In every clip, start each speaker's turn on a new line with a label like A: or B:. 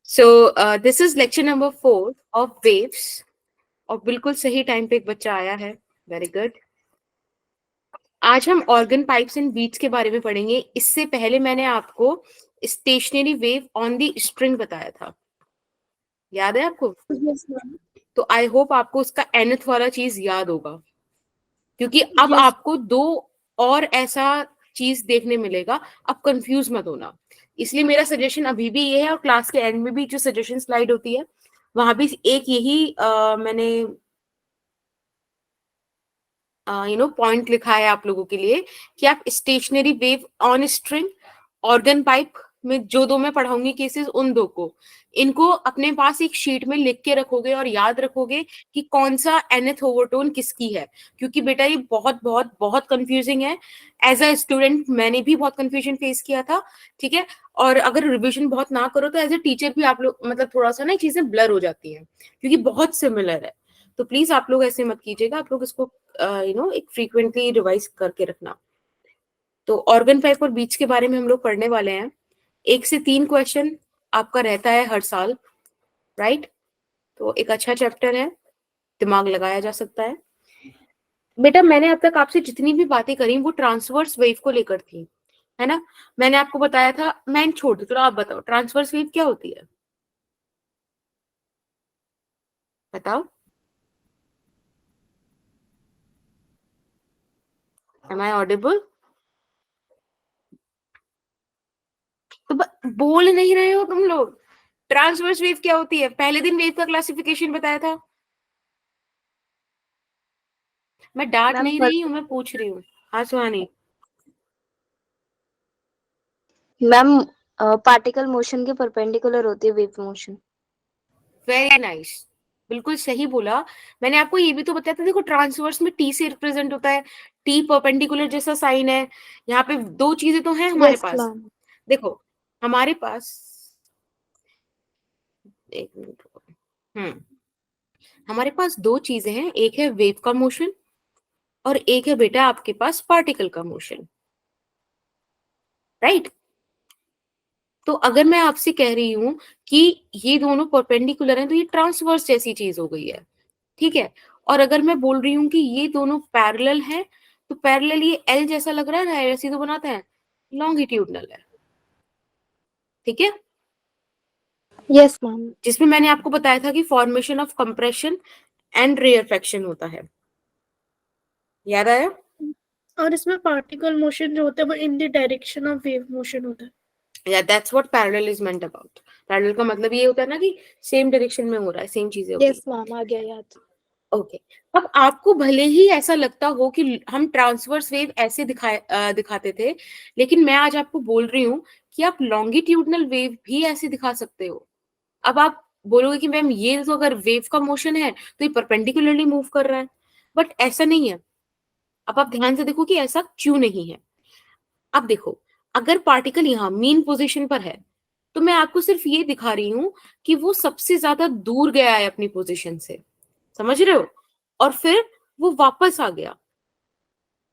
A: So this is lecture number 4 of waves. और बिल्कुल सही टाइम पे एक बच्चा आया है, वेरी गुड। आज हम ऑर्गन पाइप्स एंड बीट्स के बारे में पढ़ेंगे। इससे पहले मैंने आपको stationary wave on the string बताया था, याद है आपको?
B: Yes, ma'am.
A: तो आई होप आपको उसका nth वाला चीज याद होगा, क्योंकि अब
B: Yes.
A: आपको दो और ऐसा चीज देखने मिलेगा। अब कंफ्यूज मत होना, इसलिए मेरा सजेशन अभी भी ये है, और क्लास के एंड में भी जो सजेशन स्लाइड होती है वहां भी एक यही मैंने पॉइंट लिखा है आप लोगों के लिए कि आप stationary wave on string, organ pipe में जो दो मैं पढ़ाऊंगी केसेस, उन दो को इनको अपने पास एक शीट में लिख के रखोगे और याद रखोगे कि कौन सा nth ओवरटोन किसकी है, क्योंकि बेटा ये बहुत बहुत बहुत कंफ्यूजिंग है। एज अ स्टूडेंट मैंने भी बहुत कंफ्यूजन फेस किया था, ठीक है। और अगर रिविजन बहुत ना करो तो एज ए टीचर भी आप लोग मतलब थोड़ा सा ना चीजें ब्लर हो जाती हैं, क्योंकि बहुत सिमिलर है। तो प्लीज आप लोग ऐसे मत कीजिएगा, आप लोग इसको एक फ्रीक्वेंटली रिवाइज करके रखना। तो ऑर्गन पाइप और बीच के बारे में हम लोग पढ़ने वाले हैं। 1 से 3 क्वेश्चन आपका रहता है हर साल, राइट? तो एक अच्छा चैप्टर है, दिमाग लगाया जा सकता है। बेटा मैंने अब तक आपसे जितनी भी बातें करी वो ट्रांसवर्स वेव को लेकर थी, है ना? मैंने आपको बताया था, मैं छोड़ दू, तो आप बताओ ट्रांसवर्स वेव क्या होती है, बताओ। Am I audible? तो बोल नहीं रहे हो तुम लोग। ट्रांसवर्स वेव क्या होती है? पहले दिन वेव का क्लासिफिकेशन बताया था। मैं डांट
B: मैम
A: नहीं रही हूँ, मैं पूछ रही हूँ। हाँ सुहानी।
B: मैम पार्टिकल मोशन के परपेंडिकुलर होती है वेव मोशन।
A: वेरी नाइस, बिल्कुल सही बोला। मैंने आपको ये भी तो बताया था, देखो ट्रांसवर्स में टी से रिप्रेजेंट होता है, टी परपेंडिकुलर जैसा साइन है। यहाँ पे दो चीजें तो हैं हमारे
B: यस
A: पास।
B: मैम।
A: देखो हमारे पास, एक मिनट रुको। हमारे पास दो चीजें हैं, एक है वेव का मोशन और एक है बेटा आपके पास पार्टिकल का मोशन, राइट? तो अगर मैं आपसे कह रही हूं कि ये दोनों परपेंडिकुलर हैं तो ये ट्रांसवर्स जैसी चीज हो गई है, ठीक है। और अगर मैं बोल रही हूँ कि ये दोनों पैरेलल हैं, तो पैरेलल ये एल जैसा लग रहा है ना, ऐसे तो बनाता है, लॉन्गिट्यूडनल है, ठीक है।
B: Yes ma'am.
A: जिसमें मैंने आपको बताया था कि formation of compression and rarefaction होता है, याद आया?
B: और इसमें पार्टिकल मोशन जो होता है वो in the direction of wave motion होता है।
A: या that's what parallel is meant about. Parallel का मतलब ये होता है ना कि सेम डायरेक्शन में हो रहा है, सेम चीजें होगी।
B: यस मैम, आ गया याद।
A: ओके। अब आपको भले ही ऐसा लगता हो कि हम ट्रांसवर्स वेव ऐसे दिखाते थे, लेकिन मैं आज आपको बोल रही हूँ कि आप लॉन्गिट्यूडनल वेव भी ऐसे दिखा सकते हो। अब आप बोलोगे कि मैम ये तो अगर वेव का मोशन है तो ये परपेंडिकुलरली मूव कर रहा है, बट ऐसा नहीं है। अब आप ध्यान से देखो कि ऐसा क्यों नहीं है। अब देखो, अगर पार्टिकल यहाँ मीन पोजीशन पर है तो मैं आपको सिर्फ ये दिखा रही हूँ कि वो सबसे ज्यादा दूर गया है अपनी पोजीशन से, समझ रहे हो? और फिर वो वापस आ गया,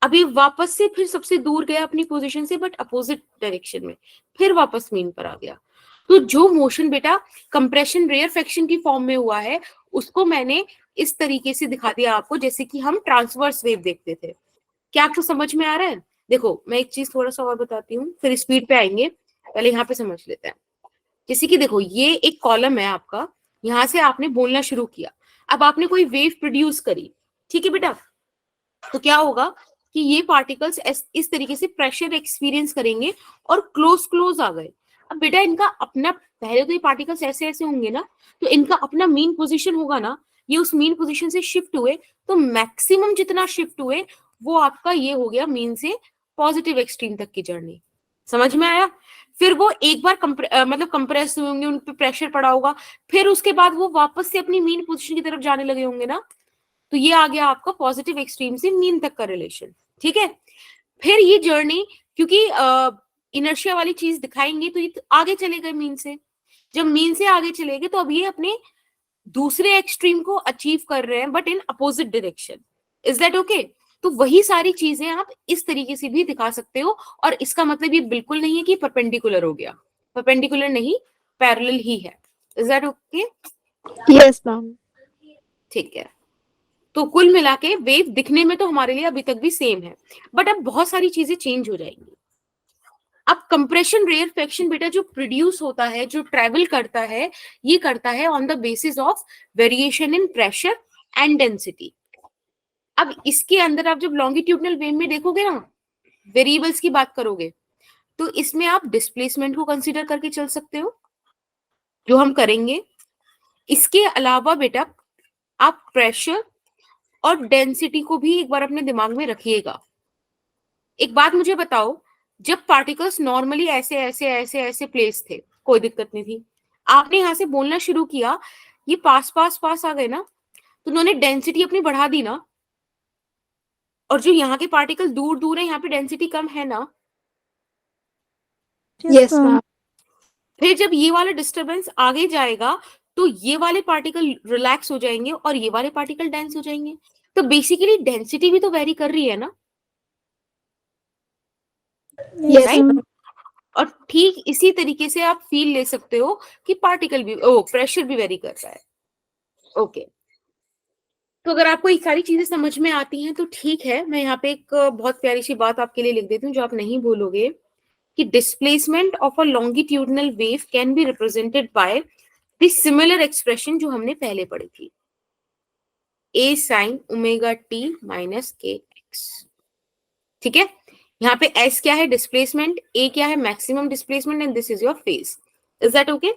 A: अभी वापस से फिर सबसे दूर गया अपनी पोजीशन से, बट अपोजिट डायरेक्शन में, फिर वापस मीन पर आ गया। तो जो मोशन बेटा कंप्रेशन रेयरफेक्शन की फॉर्म में हुआ है, उसको मैंने इस तरीके से दिखा दिया आपको, जैसे कि हम ट्रांसवर्स वेव देखते थे। क्या आपको समझ में आ रहा है? देखो मैं एक चीज थोड़ा सा और बताती हूँ, फिर स्पीड पे आएंगे, पहले यहाँ पे समझ लेते हैं। जैसे कि देखो ये एक कॉलम है आपका, यहाँ से आपने बोलना शुरू किया, अब आपने कोई वेव प्रोड्यूस करी, ठीक है बेटा? तो क्या होगा कि ये पार्टिकल्स इस तरीके से प्रेशर एक्सपीरियंस करेंगे और क्लोज क्लोज आ गए। अब बेटा इनका अपना, पहले तो ये पार्टिकल्स ऐसे ऐसे होंगे ना, तो इनका अपना मीन पोजीशन होगा ना, ये उस मीन पोजीशन से शिफ्ट हुए, तो मैक्सिमम जितना शिफ्ट हुए वो आपका ये हो गया मीन से पॉजिटिव एक्सट्रीम तक की जर्नी। समझ में आया? फिर वो एक बार मतलब कंप्रेस हुए होंगे, उन पे प्रेशर पड़ा होगा, फिर उसके बाद वो वापस से अपनी मीन पोजीशन की तरफ जाने लगे होंगे ना, तो ये आ गया आपका पॉजिटिव एक्सट्रीम से मीन तक का रिलेशन, ठीक है। फिर ये जर्नी, क्योंकि इनर्शिया वाली चीज दिखाएंगे तो ये तो आगे चले गए मीन से, जब मीन से आगे चले गए तो अब ये अपने दूसरे एक्सट्रीम को अचीव कर रहे हैं, but in opposite direction. Is that okay? तो वही सारी चीजें आप इस तरीके से भी दिखा सकते हो, और इसका मतलब ये बिल्कुल नहीं है कि परपेंडिकुलर हो गया, परपेंडिकुलर नहीं, पैरेलल ही है, is that okay?
B: Yes ma'am.
A: ठीक है, तो कुल मिला के वेव दिखने में तो हमारे लिए अभी तक भी सेम है, बट अब बहुत सारी चीजें चेंज हो जाएंगी। अब कंप्रेशन रेयरफेक्शन बेटा जो प्रोड्यूस होता है, जो ट्रेवल करता है, ये करता है on the basis of variation in pressure and density. अब इसके अंदर आप जब लॉन्गिट्यूडनल वेव में देखोगे ना, वेरिएबल्स की बात करोगे, तो इसमें आप डिस्प्लेसमेंट को कंसीडर करके चल सकते हो, जो हम करेंगे। इसके अलावा बेटा आप प्रेशर और डेंसिटी को भी एक बार अपने दिमाग में रखिएगा। एक बात मुझे बताओ, जब पार्टिकल्स नॉर्मली ऐसे ऐसे ऐसे ऐसे प्लेस थे, कोई दिक्कत नहीं थी, आपने यहां से बोलना शुरू किया, ये पास पास पास आ गए ना, तो उन्होंने डेंसिटी अपनी बढ़ा दी ना, और जो यहाँ के पार्टिकल दूर दूर है, यहाँ पे डेंसिटी कम है ना।
B: Yes ma'am.
A: फिर जब ये वाला डिस्टरबेंस आगे जाएगा, तो ये वाले पार्टिकल रिलैक्स हो जाएंगे और ये वाले पार्टिकल डेंस हो जाएंगे। तो बेसिकली डेंसिटी भी तो वेरी कर रही है ना,
B: यस
A: राइट?
B: मैम।
A: और ठीक इसी तरीके से आप फील ले सकते हो कि पार्टिकल भी प्रेशर भी वेरी कर रहा है। ओके, तो अगर आपको ये सारी चीजें समझ में आती हैं तो ठीक है। मैं यहाँ पे एक बहुत प्यारी सी बात आपके लिए लिख देती हूँ जो आप नहीं भूलोगे, कि displacement of a longitudinal wave can be represented by the similar expression जो हमने पहले पढ़ी थी, a sin omega t minus के एक्स। ठीक है, यहाँ पे s क्या है, डिस्प्लेसमेंट, a क्या है, maximum displacement, and this is your phase. Is that okay?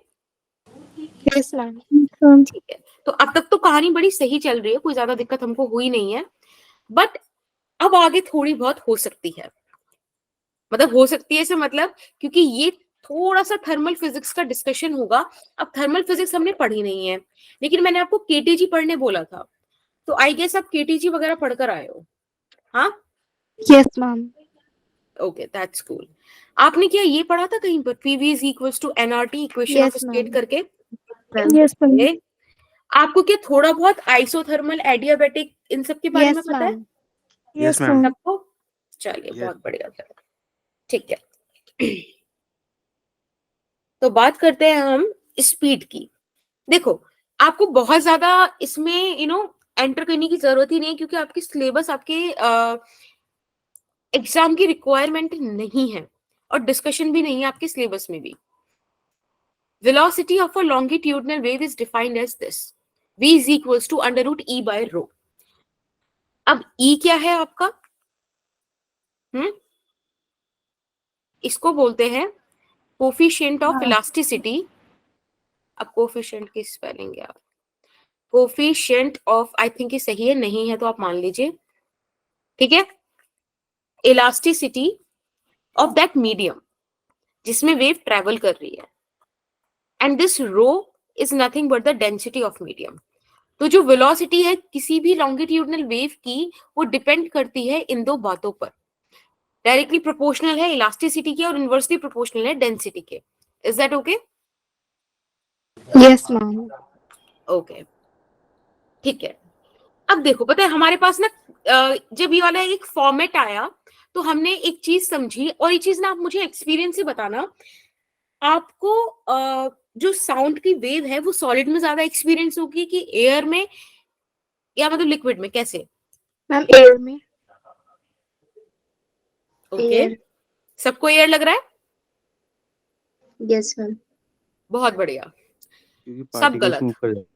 B: Yes ma'am.
A: ठीक है, तो अब तक तो कहानी बड़ी सही चल रही है, कोई ज्यादा दिक्कत हमको हुई नहीं है, बट अब आगे थोड़ी बहुत हो सकती है। मतलब हो सकती है ऐसे मतलब, क्योंकि ये थोड़ा सा थर्मल फिजिक्स का डिस्कशन होगा। अब थर्मल फिजिक्स हमने पढ़ी नहीं है, लेकिन मैंने आपको केटीजी पढ़ने बोला था, तो आई गेस आप केटीजी वगैरह पढ़कर आए हो। हाँ,
B: yes ma'am.
A: Okay, that's cool. आपने क्या ये पढ़ा था कहीं पर, PV is equals to NRT equation of
B: yes
A: state
B: ma'am.
A: करके?
B: Yes ma'am.
A: Okay. आपको क्या थोड़ा बहुत आइसोथर्मल, एडियाबैटिक, इन सब के बारे में
B: यस
A: पता है
B: मैम।
C: Yes ma'am.
A: सबको? चलिए,
C: यस।
A: बहुत बढ़िया। ठीक है, तो बात करते हैं हम स्पीड की। देखो, आपको बहुत ज्यादा इसमें एंटर करने की जरूरत ही नहीं है, क्योंकि आपकी सिलेबस आपके एग्जाम की रिक्वायरमेंट नहीं है, और डिस्कशन भी नहीं है आपके सिलेबस में भी। velocity of a longitudinal wave is defined as this: v is equals to under root e by rho। अब e क्या है आपका? इसको बोलते हैं कोफिशिएंट ऑफ इलास्टिसिटी। अब कोफिशिएंट की स्पेलिंग क्या? कोफिशिएंट ऑफ, आई थिंक ये सही है, नहीं है तो आप मान लीजिए। ठीक है, इलास्टिसिटी ऑफ दैट मीडियम जिसमें वेव ट्रेवल कर रही है, and this rho is nothing but the density of medium. तो जो वेलोसिटी है किसी भी लॉन्गिट्यूडनल वेव की, वो डिपेंड करती है इन दो बातों पर, डायरेक्टली प्रोपोर्शनल है इलास्टिसिटी के और इनवर्सली प्रोपोर्शनल है डेंसिटी के। Is that okay?
B: Yes ma'am.
A: Okay, ठीक है। अब देखो, पता है हमारे पास ना जब ये वाला एक फॉर्मेट आया, तो हमने एक चीज समझी, और ये चीज ना आप मुझे एक्सपीरियंस से बताना, आपको जो साउंड की वेव है वो सॉलिड में ज्यादा एक्सपीरियंस होगी कि एयर में, या मतलब लिक्विड में, कैसे?
B: मैम एयर में।
A: ओके, सबको एयर लग रहा है?
B: Yes ma'am.
A: बहुत बढ़िया,
C: क्योंकि
A: सब
C: पार्टिकल्स
A: गलत,
C: मूव कर जाते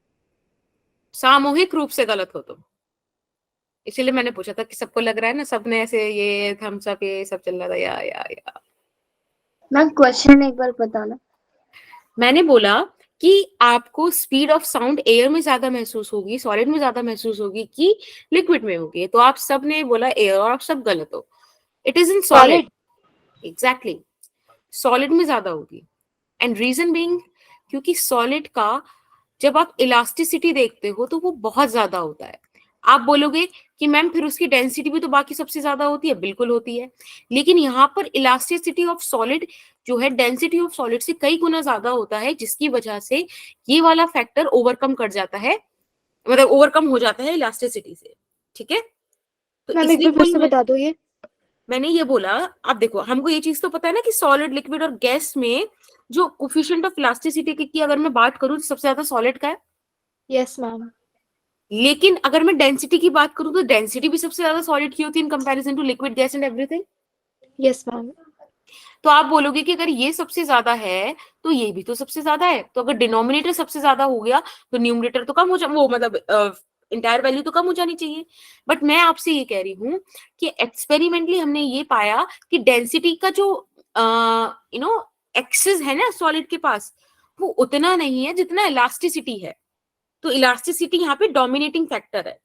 A: सामूहिक रूप से गलत हो तुम। इसीलिए मैंने पूछा था कि सबको लग रहा है ना, सबने ऐसे ये थम्स अप ये सब चल रहा था, या
B: मैम क्वेश्चन एक बार बताना।
A: मैंने बोला कि आपको स्पीड ऑफ साउंड एयर में ज्यादा महसूस होगी, सॉलिड में ज्यादा महसूस होगी कि लिक्विड में होगी, तो आप सब ने बोला एयर, और आप सब गलत हो। It is in solid, exactly, solid में ज्यादा होगी। एंड रीजन बीइंग, क्योंकि सॉलिड का जब आप इलास्टिसिटी देखते हो तो वो बहुत ज्यादा होता है। आप बोलोगे कि मैम फिर उसकी डेंसिटी भी तो बाकी सबसे ज्यादा होती है, बिल्कुल होती है, लेकिन यहाँ पर इलास्टिसिटी ऑफ सॉलिड जो है डेंसिटी ऑफ सॉलिड से कई गुना ज्यादा होता है, जिसकी वजह से ये वाला फैक्टर ओवरकम कर जाता है, मतलब ओवरकम हो जाता है इलास्टिसिटी से। ठीक है, तो
B: मैम एक
A: इसलिए
B: बार फिर से बता दो ये।
A: मैंने ये बोला, अब देखो हमको ये चीज तो पता है ना कि सॉलिड, लिक्विड और गैस में जो कोफिशिएंट ऑफ इलास्टिसिटी की अगर मैं बात करूं तो सबसे ज्यादा सॉलिड का है,
D: यस मैम।
A: लेकिन अगर मैं डेंसिटी की बात करूं तो डेंसिटी भी सबसे ज्यादा सॉलिड की होती है in comparison to liquid gas and everything.
D: Yes ma'am.
A: तो आप बोलोगे कि अगर ये सबसे ज्यादा है तो ये भी तो सबसे ज्यादा है, तो अगर डिनोमिनेटर सबसे ज्यादा हो गया तो न्यूमरेटर तो कम हो जा, वो मतलब इंटायर वैल्यू तो कम हो जानी चाहिए। बट मैं आपसे ये कह रही हूँ कि एक्सपेरिमेंटली हमने ये पाया कि डेंसिटी का जो एक्सेस है ना सॉलिड के पास, वो उतना नहीं है जितना इलास्टिसिटी है। तो इलास्टिसिटी यहाँ पे डोमिनेटिंग फैक्टर है।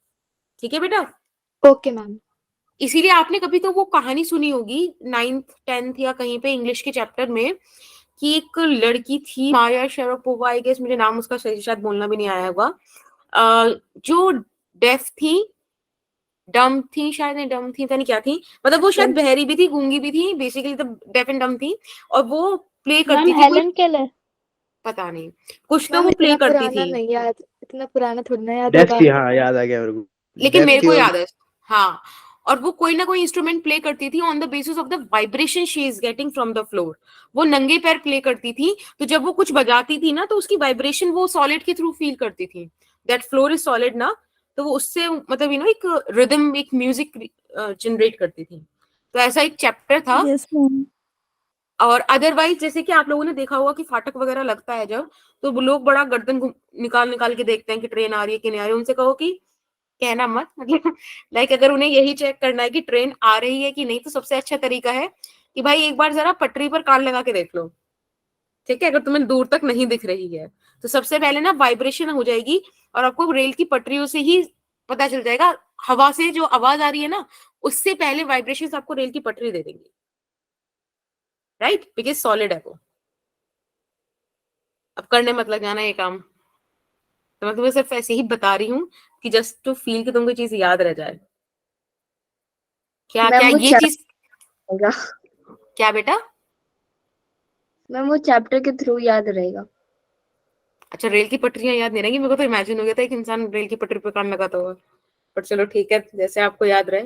A: ठीक है बेटा।
D: Okay ma'am.
A: इसीलिए आपने कभी तो वो कहानी सुनी होगी 9th 10th या कहीं पे इंग्लिश के चैप्टर में, कि एक लड़की थी माया शेरापोवा, आई गेस, मुझे नाम उसका सही शायद बोलना भी नहीं आया होगा, जो डेफ थी, डम थी, शायद नहीं डम थी, पता नहीं क्या थी, मतलब वो शायद बहरी भी थी, गूंगी भी थी, बेसिकली तो डेफ एंड डम थी, और वो प्ले करती
D: मैम
A: थी
D: हेलन केलर।
A: पता नहीं कुछ तो
D: मैम
A: वो प्ले
D: इतना
A: करती
D: पुराना
A: थी,
D: नहीं याद, इतना पुराना थोड़ी ना याद
C: डेफ
D: होगा।
C: थी, हाँ याद आ गया मेरे को।
A: लेकिन
C: डेफ
A: मेरे
C: थी
A: को
C: और
A: याद है। हाँ, और वो कोई ना कोई इंस्ट्रूमेंट प्ले करती थी on the basis of the vibration she is getting from the floor. वो नंगे पैर प्ले करती थी, तो जब वो कुछ बजाती थी ना तो उसकी वाइब्रेशन वो सॉलिड के थ्रू फील करती थी, दैट फ्लोर इज सॉलिड ना, तो वो उससे मतलब एक रिदम, एक म्यूजिक जनरेट करती थी। तो ऐसा एक चैप्टर था।
D: Yes ma'am.
A: और अदरवाइज जैसे कि आप लोगों ने देखा होगा कि फाटक वगैरह लगता है जब, तो वो लोग बड़ा गर्दन निकाल निकाल के देखते हैं कि ट्रेन आ रही है कि नहीं आ रही है। उनसे कहो कि कहना मत, मतलब लाइक अगर उन्हें यही चेक करना है कि ट्रेन आ रही है कि नहीं, तो सबसे अच्छा तरीका है कि भाई एक बार जरा पटरी पर कान लगा के देख लो। ठीक है, अगर तुम्हें दूर तक नहीं दिख रही है तो सबसे पहले ना वाइब्रेशन हो जाएगी और आपको रेल की पटरियों से ही पता चल जाएगा। हवा से जो आवाज आ रही है ना, उससे पहले वाइब्रेशन आपको रेल की पटरी दे देंगी, राइट, बिकॉज सॉलिड है वो। अब करने मत लग जाना ये काम, तो मैं तुम्हें सिर्फ ऐसे ही बता रही हूँ कि जस्ट टू फील कि तुमको चीज याद रह जाए। क्या क्या
B: मैम वो
A: ये चीज,
B: रहेगा।
A: क्या बेटा?
B: मैम वो चैप्टर के थ्रू याद रहेगा।
A: अच्छा, रेल की पटरियां याद नहीं रहेंगी? मेरे को तो इमेजिन हो गया था एक इंसान रेल की पटरी पर कान लगाता हुआ, पर चलो ठीक है, जैसे आपको याद रहे।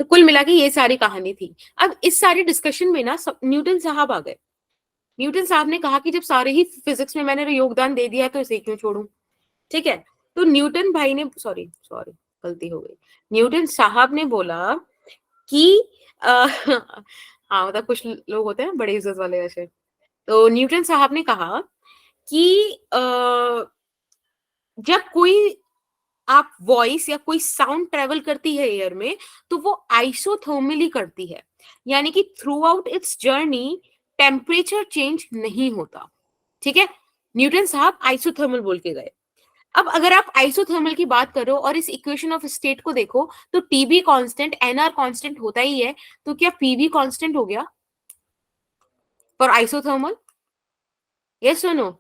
A: तो कुल मिला के ये सारी कहानी थी। अब इस सारी डिस्कशन में ना न्यूटन साहब आ गए। न्यूटन साहब ने कहा कि जब सारे ही फिजिक्स में मैंने योगदान दे दिया है तो इसे क्यों छोड़ूं। ठीक है, तो न्यूटन भाई ने, सॉरी सॉरी गलती हो गई, न्यूटन साहब ने बोला कि हाँ मतलब कुछ लोग होते हैं बड़े इज्जत वाले ऐसे, तो न्यूटन साहब ने कहा कि जब कोई आप वॉइस या कोई साउंड ट्रेवल करती है एयर में, तो वो आइसोथर्मली करती है, यानी कि through out it's journey temperature change नहीं होता। ठीक है, न्यूटन साहब आइसोथर्मल बोल के गए। अब अगर आप आइसोथर्मल की बात करो और इस इक्वेशन ऑफ स्टेट को देखो, तो टीबी कांस्टेंट एनआर कांस्टेंट होता ही है, तो क्या पीवी कांस्टेंट हो गया फॉर आइसोथर्मल? यस और नो?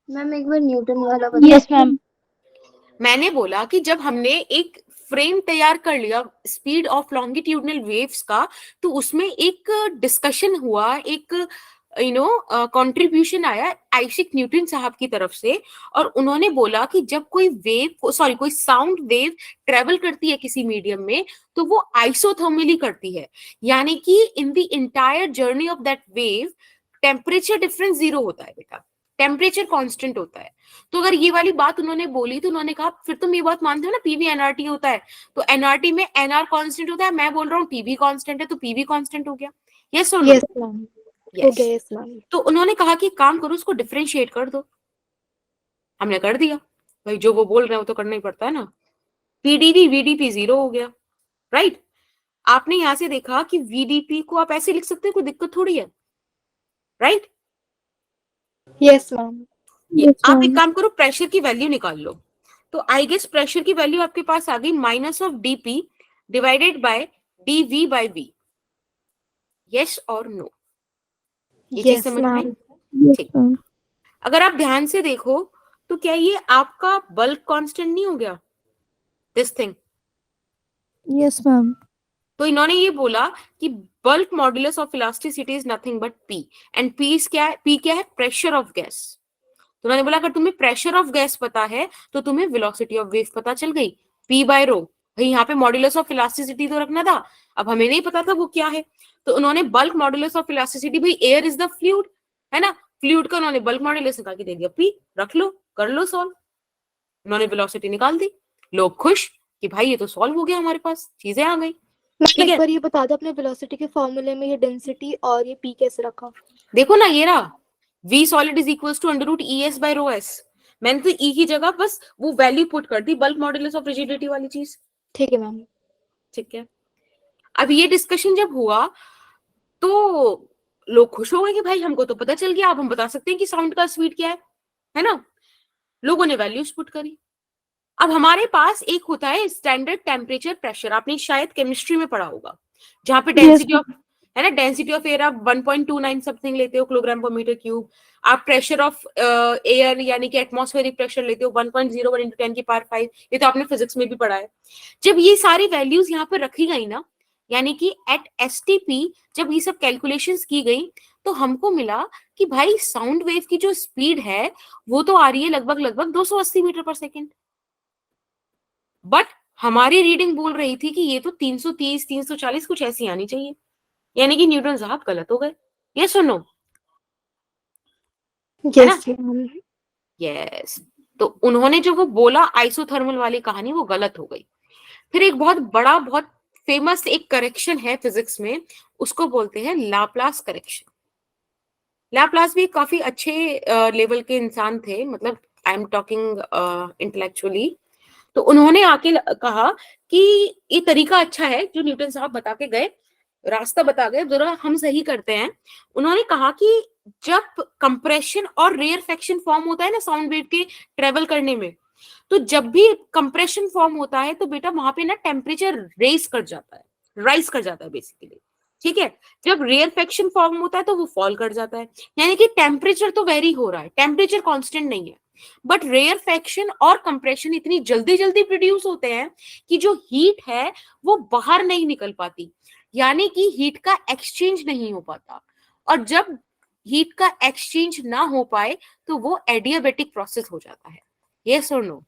B: मैम एक बार न्यूटन वाला
D: यस मैम।
A: मैंने बोला कि जब हमने एक फ्रेम तैयार कर लिया स्पीड ऑफ लॉन्गिट्यूडनल वेव्स का, तो उसमें एक डिस्कशन हुआ, एक कंट्रीब्यूशन आया आइजैक न्यूटन साहब की तरफ से, और उन्होंने बोला कि जब कोई साउंड वेव ट्रेवल करती है किसी मीडियम में, तो वो आइसोथर्मली करती है, यानी कि in the entire journey of that wave temperature difference 0 होता है बेटा, टेम्परेचर कांस्टेंट होता है। तो अगर ये वाली बात उन्होंने बोली तो उन्होंने कहा फिर तुम ये बात मानते हो ना पीवी एनआरटी होता है, तो एनआरटी में एनआर कांस्टेंट होता है, मैं बोल रहा हूँ टीवी कांस्टेंट है, तो पीवी कांस्टेंट हो गया। यस और नो?
D: Yes ma'am. हो
A: यस।
D: गया यस मैम।
A: तो उन्होंने कहा कि काम करो, उसको डिफरेंशिएट कर दो। हमने कर दिया, भाई जो वो बोल रहे हैं वो तो करना ही पड़ता है ना। पीडीवी वीडीपी 0 हो गया, राइट। आपने यहां से देखा कि वीडीपी को आप ऐसे लिख सकते हो, कोई दिक्कत थोड़ी है, राइट।
D: Yes ma'am.
A: आप एक काम करो, प्रेशर की वैल्यू निकाल लो। तो आई गेस प्रेशर की वैल्यू आपके पास आ गई minus of DP divided by DV by V. Yes और नो? ये चीज
D: यस
A: समझ में?
D: मैम।
A: ठीक। अगर आप ध्यान से देखो तो क्या ये आपका बल्क कांस्टेंट नहीं हो गया, दिस थिंग?
D: Yes ma'am.
A: तो इन्होंने ये बोला कि bulk modulus of elasticity is nothing but P, and P क्या है? पी क्या है? Pressure of gas. तो उन्होंने बोला अगर तुम्हें प्रेशर ऑफ गैस पता है तो तुम्हें वेलोसिटी ऑफ वेव पता चल गई, पी बाय रो। भाई यहाँ पे मॉड्यूलस ऑफ इलास्टिसिटी तो रखना था, अब हमें नहीं पता था वो क्या है, तो उन्होंने बल्क मॉड्यूलस ऑफ इलास्टिसिटी, भाई एयर इज द फ्लूइड है ना, फ्लूइड का उन्होंने बल्क मॉड्यूलस निकाल के दे दिया पी, रख लो कर लो सॉल्व, उन्होंने वेलोसिटी निकाल दी, लोग खुश कि भाई ये तो सॉल्व हो गया, हमारे पास चीजें आ गई।
D: मैम
A: ठीक
D: एक
A: है,
D: बार ये बता दो अपने वेलोसिटी के फॉर्मूले में ये डेंसिटी और ये पी कैसे रखा?
A: देखो ना ये रहा, v solid is equals to under root es by rho s, मैंने तो e की जगह बस वो वैल्यू पुट कर दी, बल्क मॉड्यूलस ऑफ रिजिडिटी वाली चीज।
D: ठीक है मैम।
A: ठीक है, अब ये डिस्कशन जब हुआ तो लोग खुश हो गए कि भाई हमको तो पता चल गया, अब हम बता सकते हैं कि साउंड का स्पीड क्या है ना, लोगों ने वैल्यूज पुट करी। अब हमारे पास एक होता है स्टैंडर्ड टेम्परेचर प्रेशर, आपने शायद केमिस्ट्री में पढ़ा होगा, जहां पे डेंसिटी ऑफ है ना, डेंसिटी ऑफ एयर आप 1.29 समथिंग लेते हो किलोग्राम पर मीटर क्यूब, आप प्रेशर ऑफ एयर यानी कि एटमॉस्फेरिक प्रेशर लेते हो 1.01 into 10 की पावर 5, ये तो आपने फिजिक्स में भी पढ़ा है। जब ये सारी वैल्यूज यहाँ पर रखी गई ना, यानी कि एट एसटीपी जब ये सब कैलकुलेशंस की गई, तो हमको मिला कि भाई साउंड वेव की जो स्पीड है वो तो आ रही है लगभग लगभग 280 मीटर पर सेकेंड, बट हमारी रीडिंग बोल रही थी कि ये तो 330 340 कुछ ऐसी आनी चाहिए, यानी कि न्यूटन साहब गलत हो गए, ये सुनो है ना,
D: यस मैम।
A: यस। तो उन्होंने जो वो बोला आइसोथर्मल वाली कहानी वो गलत हो गई। फिर एक बहुत बड़ा बहुत फेमस एक करेक्शन है फिजिक्स में, उसको बोलते हैं लाप्लास करेक्शन। लाप्लास भी काफी अच्छे लेवल के इंसान थे, मतलब आई एम टॉकिंग इंटेलेक्चुअली, तो उन्होंने आके कहा कि ये तरीका अच्छा है जो न्यूटन साहब बता के गए, रास्ता बता गए, जरा हम सही करते हैं। उन्होंने कहा कि जब कंप्रेशन और रेयरफेक्शन फॉर्म होता है ना साउंड वेव के ट्रेवल करने में, तो जब भी कंप्रेशन फॉर्म होता है तो बेटा वहां पे ना टेम्परेचर राइज कर जाता है बेसिकली। ठीक है, जब रेयरफेक्शन फॉर्म होता है तो वो फॉल कर जाता है, यानी कि टेम्परेचर तो वेरी हो रहा है, टेम्परेचर कांस्टेंट नहीं है, बट रेयरफेक्शन और कंप्रेशन इतनी जल्दी जल्दी प्रोड्यूस होते हैं कि जो हीट है वो बाहर नहीं निकल पाती, यानी कि हीट का एक्सचेंज नहीं हो पाता, और जब हीट का एक्सचेंज ना हो पाए तो वो एडियाबेटिक प्रोसेस हो जाता है। यस और नो?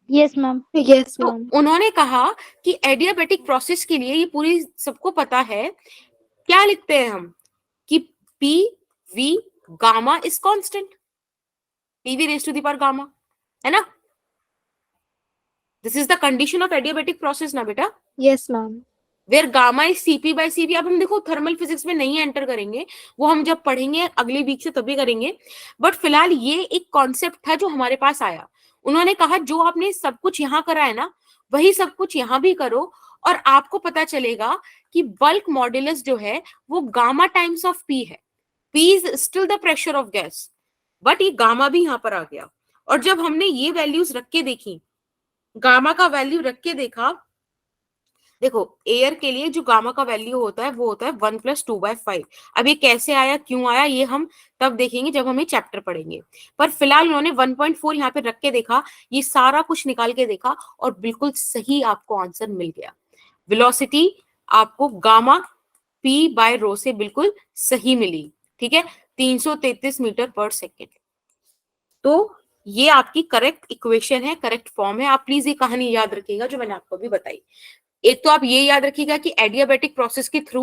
B: Yes ma'am.
D: यस
A: तो
D: मैम।
A: उन्होंने कहा कि एडियाबेटिक प्रोसेस के लिए ये पूरी सबको पता है, क्या लिखते हैं हम कि P V gamma is constant, P V raise to the power gamma, है ना, this is the condition of adiabatic process ना बेटा,
D: yes ma'am.
A: Where gamma is CP by CV. अब हम देखो थर्मल फिजिक्स में नहीं एंटर करेंगे, वो हम जब पढ़ेंगे अगले वीक से तभी करेंगे, बट फिलहाल ये एक कॉन्सेप्ट था जो हमारे पास आया। उन्होंने कहा जो आपने सब कुछ यहाँ करा है ना, वही सब कुछ यहाँ भी करो, और आपको पता चलेगा कि बल्क मॉड्यूलस जो है वो गामा टाइम्स ऑफ पी है, P is still the pressure of gas, but ये गामा भी यहाँ पर आ गया। और जब हमने ये वैल्यूज रख के देखी, गामा का वैल्यू रख के देखा, देखो एयर के लिए जो गामा का वैल्यू होता है वो होता है 1 + 2/5। अब ये कैसे आया क्यों आया ये हम तब देखेंगे जब हम ये चैप्टर पढ़ेंगे, पर फिलहाल उन्होंने 1.4 यहाँ पे रख के देखा, ये सारा कुछ निकाल के देखा और बिल्कुल सही आपको आंसर मिल गया। वेलोसिटी आपको गामा पी बाय रो से बिल्कुल सही मिली। ठीक है, 333 मीटर पर सेकेंड। तो ये आपकी करेक्ट इक्वेशन है, करेक्ट फॉर्म है। आप प्लीज ये कहानी याद रखिएगा जो मैंने आपको अभी बताई। एक तो आप ये याद रखिएगा कि एडियाबेटिक प्रोसेस के थ्रू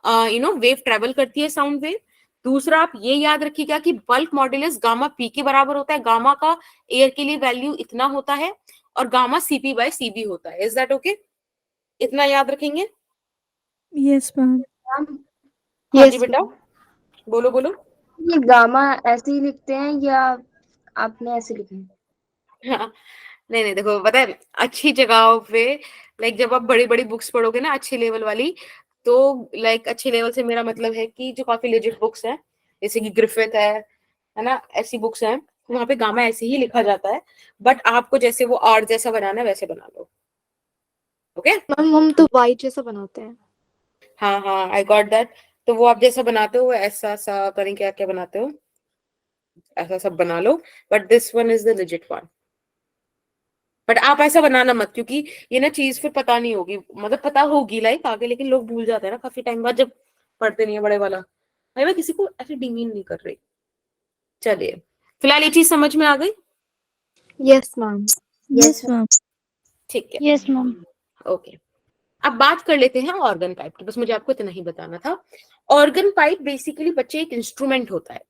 A: वेव ट्रेवल करती है साउंड वेव। दूसरा आप ये याद रखिएगा कि बल्क मॉड्यूलस गामा पी के बराबर होता है, गामा का एयर के लिए वैल्यू इतना होता है और गामा सीपी बाय सीबी होता है। Is that okay? इतना याद रखेंगे?
D: Yes ma'am.
A: हाँ जी
D: यस
A: बेटा, बोलो बोलो।
B: ये गामा ऐसे ही लिखते हैं या आपने ऐसे लिखे हैं?
A: हाँ, नहीं नहीं, देखो पता है अच्छी जगहों पे, लाइक जब आप बड़ी बड़ी बुक्स पढ़ोगे ना अच्छी लेवल वाली, तो लाइक अच्छे लेवल से मेरा मतलब है कि जो काफी लेजिट बुक्स हैं, जैसे कि ग्रिफिथ है ना, ऐसी बुक्स हैं, वहां पे गामा ऐसे ही लिखा जाता है, बट आपको जैसे वो आर जैसा बनाना है वैसे बना लो। ओके,
D: मैम हम तो वाइट जैसा बनाते हैं।
A: हाँ हाँ, आई गॉट दैट। तो वो आप जैसा बनाते हो ऐसा सा करें, क्या क्या बनाते हो ऐसा सब बना लो, but this one is the legit one. But आप ऐसा बनाना मत, क्योंकि ये ना चीज फिर पता नहीं होगी, मतलब पता होगी लाइक आगे, लेकिन लोग भूल जाते हैं ना काफी टाइम बाद जब पढ़ते नहीं है बड़े वाला। भाई मैं किसी को ऐसे डिमीन नहीं कर रही। चलिए, फिलहाल ये चीज समझ में आ गई?
D: Yes ma'am.
B: Yes
D: ma'am.
A: ठीक है,
D: यस मैम।
A: ओके। अब बात कर लेते हैं ऑर्गन पाइप की, बस मुझे आपको इतना ही बताना था। ऑर्गन पाइप बेसिकली बच्चे एक इंस्ट्रूमेंट होता है,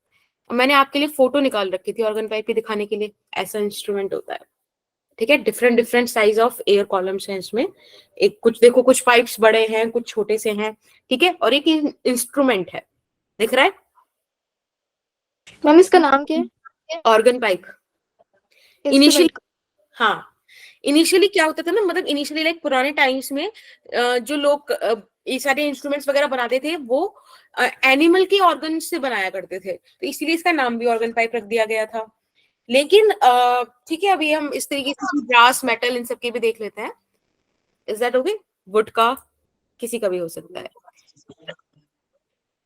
A: मैंने आपके लिए फोटो निकाल रखी थी ऑर्गन पाइप की दिखाने के लिए, ऐसा इंस्ट्रूमेंट होता है, ठीक है। Different different size of air columns हैं इसमें, एक कुछ देखो, कुछ पाइप्स बड़े हैं, कुछ छोटे से हैं, ठीक है, और एक इंस्ट्रूमेंट है, दिख रहा है
D: मैम इसका नाम क्या है?
A: Organ pipe. इनिशियली, हाँ, इनिशियली क्या होता था ना, मतलब इनिशियली लाइक पुराने टाइम्स में जो लोग ये सारे इंस्ट्रूमेंट्स वगैरह बनाते थे वो एनिमल के ऑर्गन से बनाया करते थे, तो इसीलिए इसका नाम भी ऑर्गन पाइप रख दिया गया था। लेकिन ठीक है, अभी हम इस तरीके से ब्रास मेटल इन सब के भी देख लेते हैं। Is that okay? वुड का, किसी का भी हो सकता है,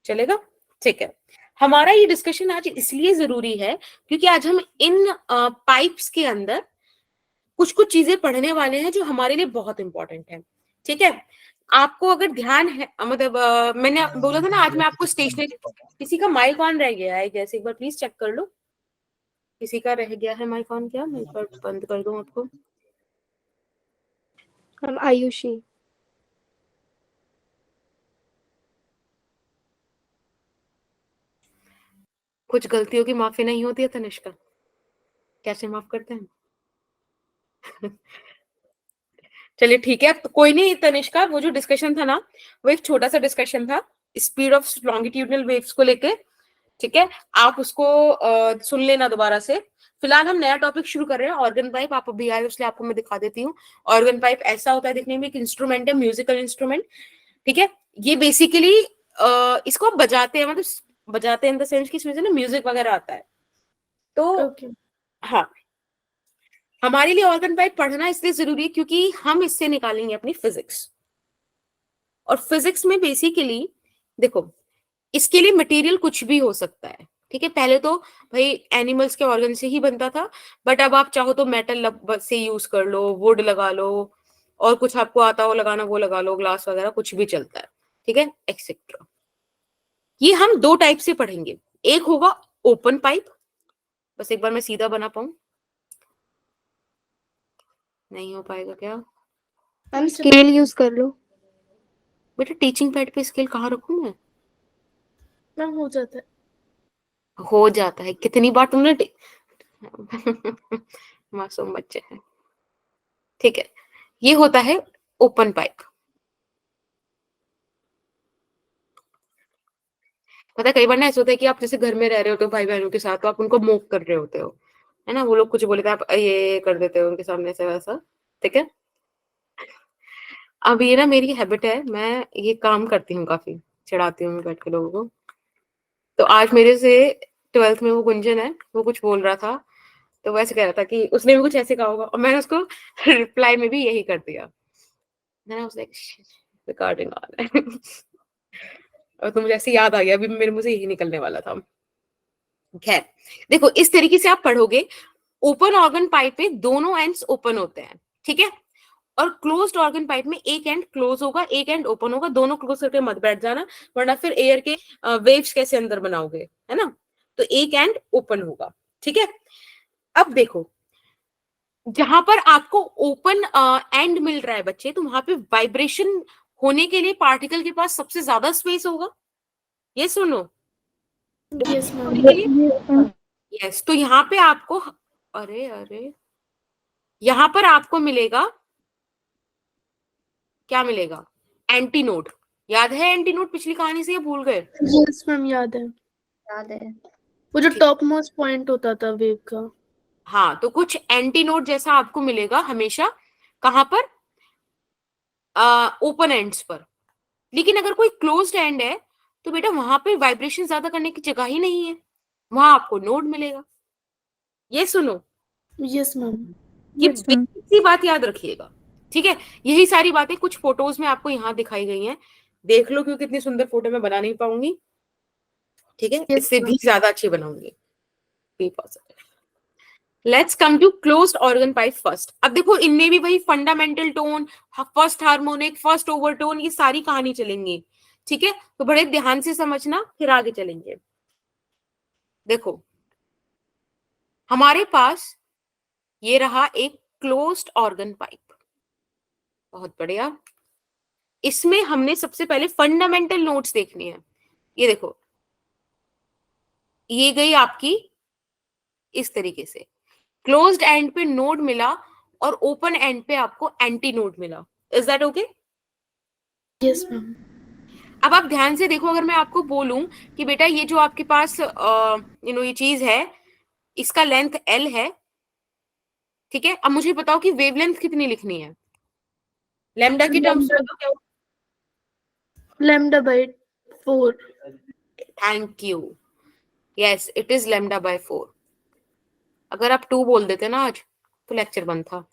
A: चलेगा, ठीक है। हमारा ये डिस्कशन आज इसलिए जरूरी है क्योंकि आज हम इन पाइप्स के अंदर कुछ कुछ चीजें पढ़ने वाले हैं जो हमारे लिए बहुत इंपॉर्टेंट है, ठीक है। आपको अगर ध्यान है, मतलब मैंने बोला था ना आज मैं आपको स्टेशनरी, किसी का माइक ऑन रह गया है जैसे, एक बार प्लीज चेक कर लो, किसी का रह गया है माइक ऑन क्या, मैं एक बार बंद कर दूं आपको।
D: मैम आयुषी।
A: कुछ गलतियों की माफी नहीं होती है तनिष्का, कैसे माफ करते हैं? चलिए ठीक है, तो कोई नहीं तनिष्का, वो जो डिस्कशन था ना वो एक छोटा सा डिस्कशन था स्पीड ऑफ लॉन्गिट्यूडनल वेव्स को लेके, ठीक है। आप उसको सुन लेना दोबारा से। फिलहाल हम नया टॉपिक शुरू कर रहे हैं, ऑर्गन पाइप। आप अभी आए इसलिए आपको मैं दिखा देती हूँ। ऑर्गन पाइप ऐसा होता है दिखने में, एक इंस्ट्रूमेंट है, म्यूजिकल इंस्ट्रूमेंट, ठीक है। ये बेसिकली इसको आप बजाते हैं, मतलब बजाते हैं इन द सेंस कि इसमें से ना म्यूजिक वगैरह आता है, तो हाँ, हमारे लिए ऑर्गन पाइप पढ़ना इसलिए जरूरी है क्योंकि हम इससे निकालेंगे अपनी फिजिक्स। और फिजिक्स में बेसिकली देखो, इसके लिए मटेरियल कुछ भी हो सकता है, ठीक है। पहले तो भाई एनिमल्स के ऑर्गन से ही बनता था, बट अब आप चाहो तो मेटल से यूज कर लो, वुड लगा लो, और कुछ आपको आता हो लगाना वो लगा लो, ग्लास वगैरह कुछ भी चलता है, ठीक है, एक्सेट्रा। ये हम दो टाइप से पढ़ेंगे, एक होगा ओपन पाइप, बस एक बार मैं सीधा बना पाऊं, नहीं हो पाएगा क्या?
D: मैम स्केल यूज कर लो।
A: बेटा टीचिंग पैड पे स्केल कहाँ रखूं मैं?
E: मैम हो जाता है।
A: हो जाता है, कितनी बार तुमने मासूम बच्चे हैं, ठीक है। ये होता है ओपन पाइप। पता है कई बार ना ऐसा होता है कि आप जैसे घर में रह रहे होते हो भाई बहनों के साथ, तो आप उनको मोक कर रहे होते हो, है ना, वो लोग कुछ बोले थे आप ये कर देते हो उनके सामने से वैसा, ठीक है। अब ये ना मेरी हैबिट है, मैं ये काम करती हूँ, काफी चिढ़ाती हूँ मैं बैठ के लोगों को। तो आज मेरे से 12th में वो गुंजन है, वो कुछ बोल रहा था, तो वो ऐसे कह रहा था कि उसने भी कुछ ऐसे कहा होगा, और मैंने उसको रिप्लाई में भी यही कर दिया, then I was like, shit, recording on है। और तो मुझे ऐसे याद आ गया, अभी मेरे मुंह से यही निकलने वाला था। खैर, देखो इस तरीके से आप पढ़ोगे, ओपन ऑर्गन पाइप में दोनों एंड्स ओपन होते हैं, ठीक है, और क्लोज्ड ऑर्गन पाइप में एक एंड क्लोज होगा, एक एंड ओपन होगा, दोनों क्लोज करके मत बैठ जाना, वरना फिर एयर के वेव्स कैसे अंदर बनाओगे, है ना। तो एक एंड ओपन होगा, ठीक है। अब देखो, जहां पर आपको ओपन एंड मिल रहा है बच्चे, तो वहां पे वाइब्रेशन होने के लिए पार्टिकल के पास सबसे ज्यादा स्पेस होगा, ये सुनो,
E: यस मैम।
A: होने के लिए, यस। तो यहाँ पे आपको, अरे अरे, यहाँ पर आपको मिलेगा, क्या मिलेगा? एंटीनोड। याद है एंटीनोड पिछली कहानी से, ये भूल गए?
E: यस मैम याद है,
B: याद है।
E: वो जो
A: ठीक।
E: टॉप मोस्ट पॉइंट होता था वेव का।
A: हाँ, तो कुछ एंटीनोड जैसा आपको मिलेगा हमेशा, कहां पर? ओपन एंड्स पर। लेकिन अगर कोई क्लोज्ड एंड है तो बेटा वहां पे वाइब्रेशन ज्यादा करने की जगह ही नहीं है, वहां आपको नोड मिलेगा, ये सुनो,
E: यस मैम।
A: ये बेसिक सी बात याद रखिएगा, ठीक है। यही सारी बातें कुछ फोटोज में आपको यहाँ दिखाई गई हैं, देख लो, क्योंकि इतनी सुंदर फोटो मैं बना नहीं पाऊंगी, ठीक है,
E: Yes,
A: इससे
E: ma'am.
A: भी ज्यादा अच्छी बनाऊंगी। Be positive. Let's come to closed organ pipe first. अब देखो इनमें भी वही fundamental tone, first harmonic, first overtone, ये सारी कहानी चलेंगी, ठीक है। तो बड़े ध्यान से समझना, फिर आगे चलेंगे। देखो हमारे पास ये रहा एक क्लोज्ड ऑर्गन पाइप, बहुत बढ़िया। इसमें हमने सबसे पहले फंडामेंटल नोट्स देखनी है। ये देखो, ये गई आपकी इस तरीके से, क्लोज्ड एंड पे नोड मिला और ओपन एंड पे आपको एंटी नोड मिला। Is that okay?
E: Yes, ma'am.
A: अब आप ध्यान से देखो, अगर मैं आपको बोलूं कि बेटा ये जो आपके पास ये चीज है, इसका लेंथ L है, ठीक है। अब मुझे बताओ कि वेवलेंथ कितनी लिखनी है, लैम्डा की टर्म्स में बताओ क्या होगा?
E: Lambda by 4.
A: Thank you, yes it is lambda by 4। अगर आप 2 बोल देते ना आज तो लेक्चर बंद था।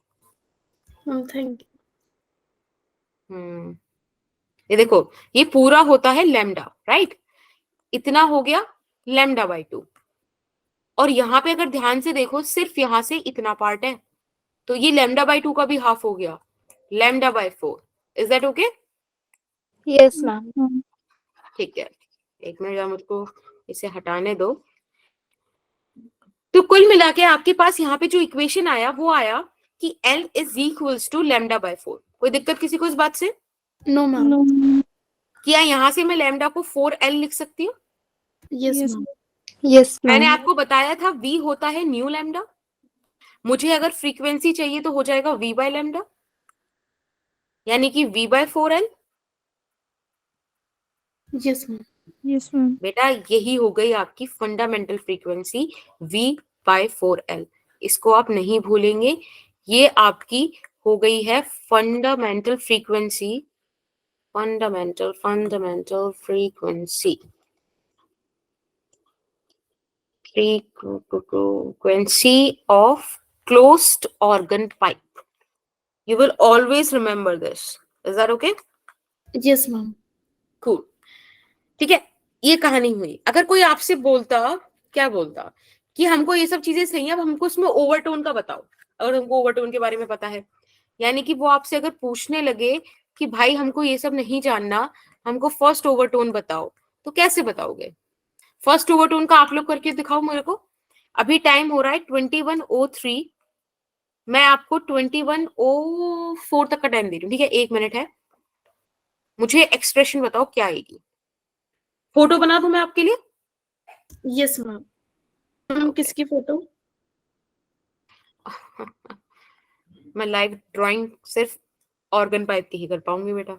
E: Ma'am, thank you.
A: ये देखो, ये पूरा होता है लैम्डा, राइट? इतना हो गया लैम्डा बाय 2, और यहाँ पे अगर ध्यान से देखो सिर्फ यहाँ से इतना पार्ट है, तो ये लैम्डा बाय 2 का भी हाफ हो गया, lambda by 4। Is that okay?
D: Yes, ma'am.
A: ठीक है, एक मिनट जरा मुझको इसे हटाने दो। तो कुल मिला के आपके पास यहाँ पे जो इक्वेशन आया वो आया कि L is equals to lambda by 4। कोई दिक्कत किसी को इस बात से?
E: No, ma'am.
D: No.
A: क्या यहाँ से मैं लैम्डा को 4L लिख सकती हूँ?
E: Yes,
D: Yes.
E: ma'am.
D: Yes,
A: मैंने
D: ma'am.
A: आपको बताया था V होता है न्यू लैम्डा, मुझे अगर फ्रीक्वेंसी चाहिए तो हो जाएगा V बाय लैम्डा, यानी कि V by 4L।
E: Yes, ma'am.
D: Yes, ma'am.
A: बेटा यही हो गई आपकी fundamental frequency V by 4L। इसको आप नहीं भूलेंगे, ये आपकी हो गई है fundamental frequency, fundamental frequency, frequency of closed organ pipe. You will always remember this. Is that okay?
E: Yes, ma'am.
A: Cool. ठीक है, ये कहानी हुई। अगर कोई आपसे बोलता, क्या बोलता कि हमको ये सब चीजें सही है, अब हमको इसमें ओवरटोन का बताओ, अगर हमको ओवरटोन के बारे में पता है, यानी कि वो आपसे अगर पूछने लगे कि भाई हमको ये सब नहीं जानना, हमको फर्स्ट ओवरटोन बताओ, तो कैसे बताओगे? फर्स्ट ओवरटोन का आप लोग करके दिखाओ मेरे को। अभी टाइम हो रहा है 21:03, मैं आपको 21:04 तक का टाइम दे रही हूँ, ठीक है? 1 मिनट है, मुझे एक्सप्रेशन बताओ क्या आएगी। फोटो बना दूं मैं आपके लिए?
E: Yes, ma'am. Ma'am, किसकी फोटो?
A: मैं लाइव ड्राइंग सिर्फ ऑर्गन पाइप की ही कर पाऊंगी बेटा।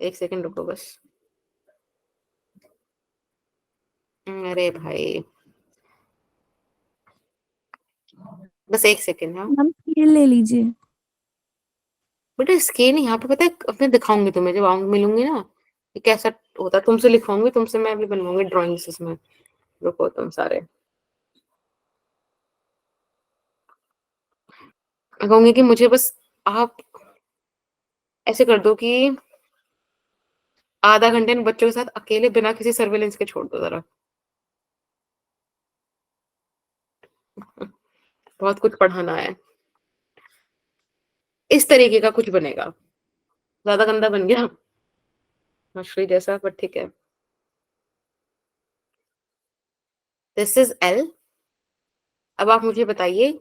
A: 1 सेकंड रुको बस। अरे भाई बस 1 सेकंड। हाँ
F: मैम स्केल ले लीजिए।
A: बेटा स्केल यहाँ पे पता है, अपने दिखाऊंगी तुम्हें जब आऊंगी, मिलूंगी ना, ये कैसा होता है, तुमसे लिखवाऊंगी, तुमसे मैं भी बनवाऊंगी ड्राइंग्स इसमें। रुको तुम सारे, मैं कहूंगी कि मुझे बस आप ऐसे कर दो कि आधा घंटे इन बच्चों के साथ अकेले बिना किसी सर्वेलेंस के छोड़ दो जरा। बहुत कुछ पढ़ाना है, इस तरीके का कुछ बनेगा। ज्यादा गंदा बन गया मछली जैसा, पर ठीक है। This is L। अब आप मुझे बताइए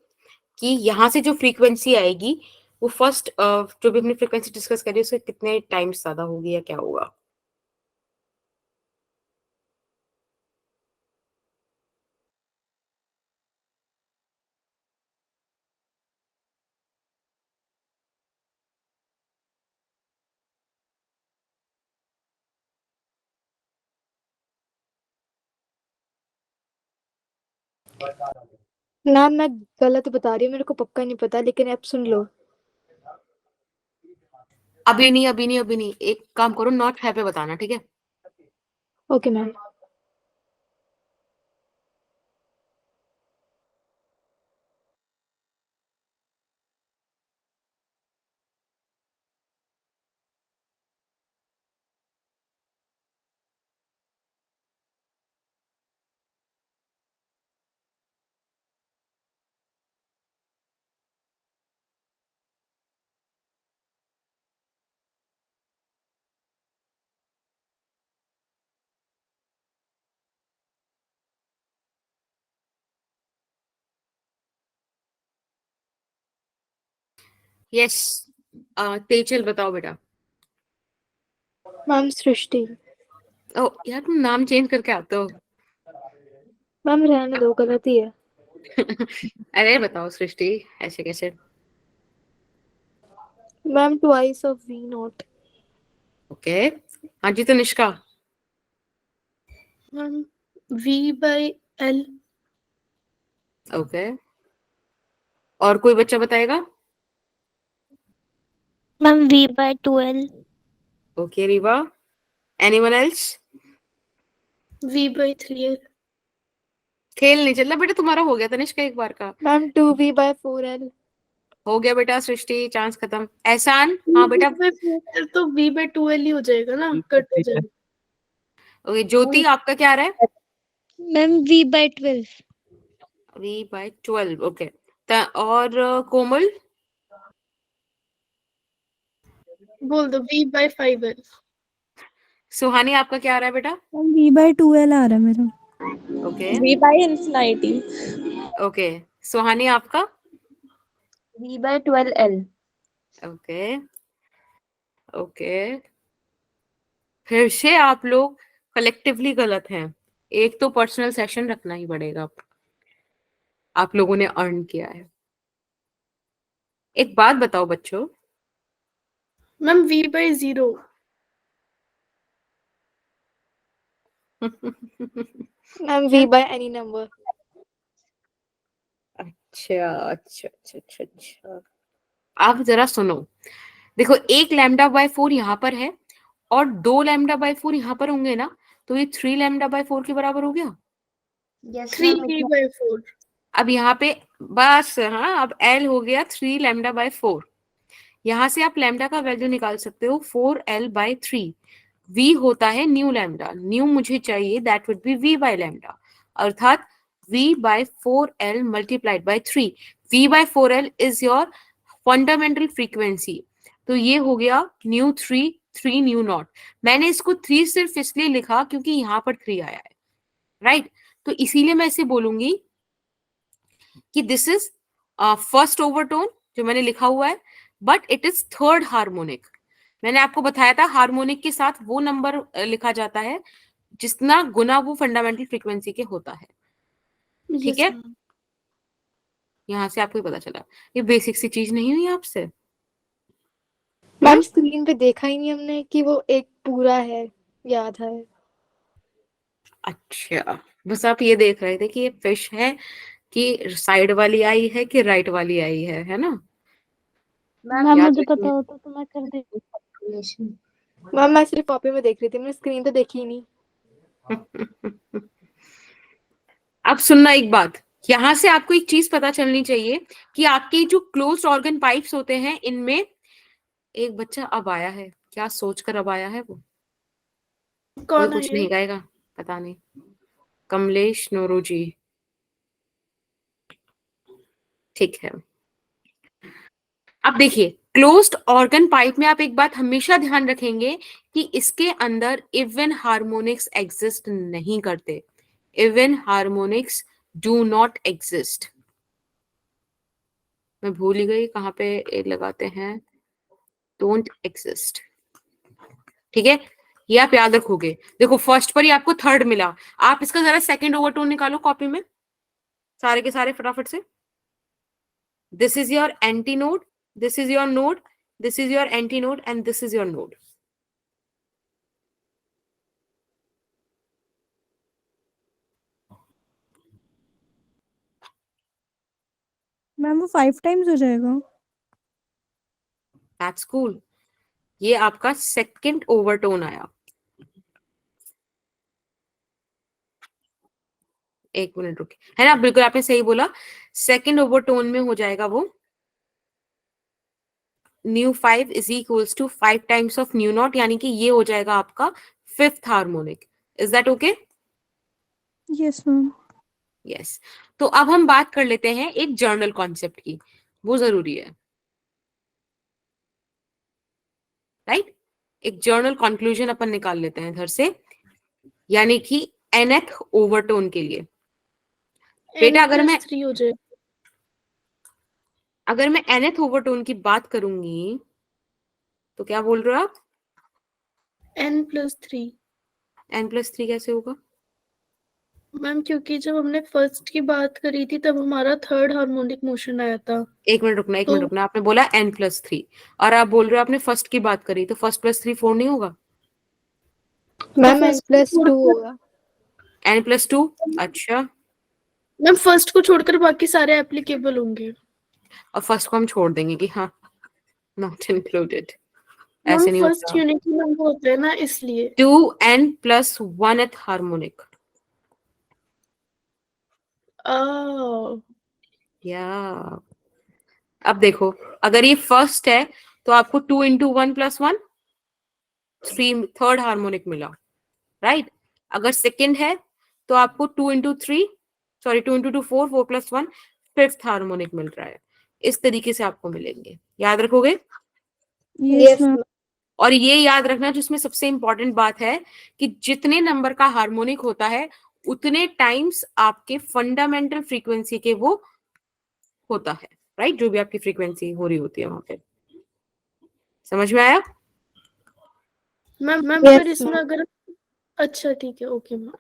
A: कि यहाँ से जो फ्रीक्वेंसी आएगी वो फर्स्ट जो भी हमने फ्रीक्वेंसी डिस्कस करी उससे कितने टाइम्स ज्यादा होगी या क्या होगा?
D: ना मैं गलत बता रही हूँ, मेरे को पक्का नहीं पता, लेकिन आप सुन लो।
A: अभी नहीं अभी नहीं अभी नहीं, एक काम करो, नॉट है पे बताना, ठीक है?
D: Okay ma'am.
A: यस, तेजल बताओ बेटा।
D: मैम सृष्टि।
A: ओ यार, तुम नाम चेंज करके आते हो।
D: मैम रहने दो, गलती है।
A: अरे बताओ सृष्टि, ऐसे कैसे?
D: Ma'am twice of V naught.
A: Okay, हाँ जी तनिष्का।
E: Ma'am V/L।
A: ओके, और कोई बच्चा बताएगा?
F: Ma'am V/2L।
A: Okay Rewa, anyone else?
E: V/3L।
A: खेल नहीं चल रहा बेटा तुम्हारा, हो गया तनिष्का एक बार का।
D: Ma'am 2V/4L।
A: हो गया बेटा सृष्टि, चांस खत्म। एहसान, हाँ बेटा।
E: V/4L तो V/2L ही हो जाएगा ना, कट हो जाएगा।
A: ओके, ज्योति आपका क्या आ रहा है?
F: Ma'am V/12।
A: V/12, okay. और कोमल?
E: बोल दो V/5L।
A: सुहानी आपका क्या आ रहा है बेटा?
G: V/2L आ रहा है मेरा।
A: Okay
H: V/infinity।
A: ओके, सुहानी आपका?
B: V/12L।
A: ओके ओके, फिर से आप लोग कलेक्टिवली गलत हैं। एक तो पर्सनल सेशन रखना ही पड़ेगा, आप लोगों ने अर्न किया है। एक बात बताओ बच्चों,
E: ma'am V/0।
D: Ma'am V by any number।
A: अच्छा अच्छा अच्छा अच्छा अच्छा, आप जरा सुनो। देखो, एक λ/4 यहाँ पर है और 2 λ/4 यहाँ पर होंगे ना, तो ये 3 λ/4 के बराबर हो गया।
B: Yes
E: three
B: ma'am,
E: V/4।
A: अब यहाँ पे बस, हाँ, अब L हो गया 3 λ/4। यहाँ से आप लैम्डा का वैल्यू निकाल सकते हो 4L/3। V होता है न्यू लैम्डा, न्यू मुझे चाहिए, that would be V by lambda, अर्थात V/4L multiplied by 3। V/4L is your fundamental frequency. तो ये हो गया न्यू 3 न्यू नॉट। मैंने इसको 3 सिर्फ इसलिए लिखा क्योंकि यहाँ पर 3 आया है, राइट? तो इसीलिए मैं इसे बोलूंगी कि दिस इज फर्स्ट ओवरटोन जो मैंने लिखा हुआ है, but it is third harmonic. मैंने आपको बताया था हार्मोनिक के साथ वो नंबर लिखा जाता है जितना गुना वो फंडामेंटल फ्रीक्वेंसी के होता है, ठीक
E: यस
A: है?
E: मैम।
A: यहां से आपको पता चला, ये बेसिक सी चीज नहीं हुई आपसे?
D: मैम स्क्रीन पे देखा ही नहीं हमने कि वो एक पूरा है या आधा है।
A: अच्छा, बस आप ये देख रहे थे कि ये फिश है कि साइड वाली आई है कि राइट वाली आई है ना?
F: मैम
A: याद
F: मुझे पता
A: रखिए।
F: होता तो मैं कर देती।
D: मैम मैं सिर्फ कॉपी में देख रही थी, मैंने स्क्रीन तो देखी ही नहीं।
A: अब सुनना एक बात, यहां से आपको एक चीज पता चलनी चाहिए कि आपके जो क्लोज्ड ऑर्गन पाइप्स होते हैं, इनमें एक बच्चा अब आया है, क्या सोचकर अब आया है वो? कोई
E: कौन
A: कुछ
E: है?
A: नहीं गाएगा, पता नहीं। कमलेश नोरोजी, ठीक है। अब देखिए, क्लोज्ड ऑर्गन पाइप में आप एक बात हमेशा ध्यान रखेंगे कि इसके अंदर इवन हार्मोनिक्स एग्जिस्ट नहीं करते। Even harmonics do not exist. मैं भूल ही गई कहाँ पे ए लगाते हैं, डोंट एग्जिस्ट, ठीक है? ये आप याद रखोगे। देखो, फर्स्ट पर ही आपको थर्ड मिला, आप इसका जरा सेकंड ओवरटोन निकालो कॉपी में, सारे के सारे फटाफट से। This is your anti node, this is your node, this is your antinode, and this is your node.
G: Ma'am वो 5 टाइम्स हो जाएगा।
A: That's cool. ये आपका सेकंड ओवरटोन आया। एक मिनट रुके, है ना? बिल्कुल आपने सही बोला, सेकंड ओवरटोन में हो जाएगा वो nu 5 is equals to 5 times of nu naught, यानी कि ये हो जाएगा आपका fifth harmonic. Is that okay?
G: Yes ma'am.
A: Yes. तो अब हम बात कर लेते हैं एक जर्नल कॉन्सेप्ट की, वो जरूरी है, राइट? एक जर्नल कंक्लूजन अपन निकाल लेते हैं इधर से, यानी कि nth ओवरटोन के लिए। बेटा अगर मैं
E: 3 हो जाए।
A: अगर मैं nth ओवरटोन की बात करूंगी तो क्या बोल रहे हो आप?
E: n+3।
A: n+3 कैसे होगा?
E: मैम क्योंकि जब हमने फर्स्ट की बात करी थी तब हमारा थर्ड हार्मोनिक मोशन आया था।
A: एक मिनट
E: तो
A: रुकना, आपने बोला n+3 और आप बोल रहे हो आपने फर्स्ट की बात करी, तो फर्स्ट प्लस 3 4 नहीं होगा?
D: मैम
E: फर्स्ट को
D: n+2
E: छोड़कर
D: होगा।
A: n+2, अच्छा।
E: मैम फर्स्ट को छोड़कर बाकी सारे एप्लीकेबल होंगे।
A: और फर्स्ट को हम छोड़ देंगे कि हाँ नॉट इंक्लूडेड,
E: मैम
A: ऐसे नहीं
E: फर्स्ट
A: होता।
E: यूनिटी नंबर होता है ना, इसलिए।
A: 2n+1th हार्मोनिक, या अब देखो, अगर ये फर्स्ट है तो आपको 2 × 1 + 1 3 थर्ड हार्मोनिक मिला, राइट? अगर सेकंड है तो आपको 2 × 3 सॉरी 2 × 2 4 4 + 1 फिफ्थ हार्मोनिक मिल रहा है। इस तरीके से आपको मिलेंगे, याद रखोगे?
G: Yes ma'am.
A: और ये याद रखना जिसमें सबसे इंपॉर्टेंट बात है कि जितने नंबर का हार्मोनिक होता है उतने टाइम्स आपके फंडामेंटल फ्रीक्वेंसी के वो होता है, राइट? जो भी आपकी फ्रीक्वेंसी हो रही होती है वहां पे। समझ में आया?
E: मैम मैम
D: Yes,
E: पर इसमें
D: ma'am.
E: अगर, अच्छा ठीक है, ओके मैम।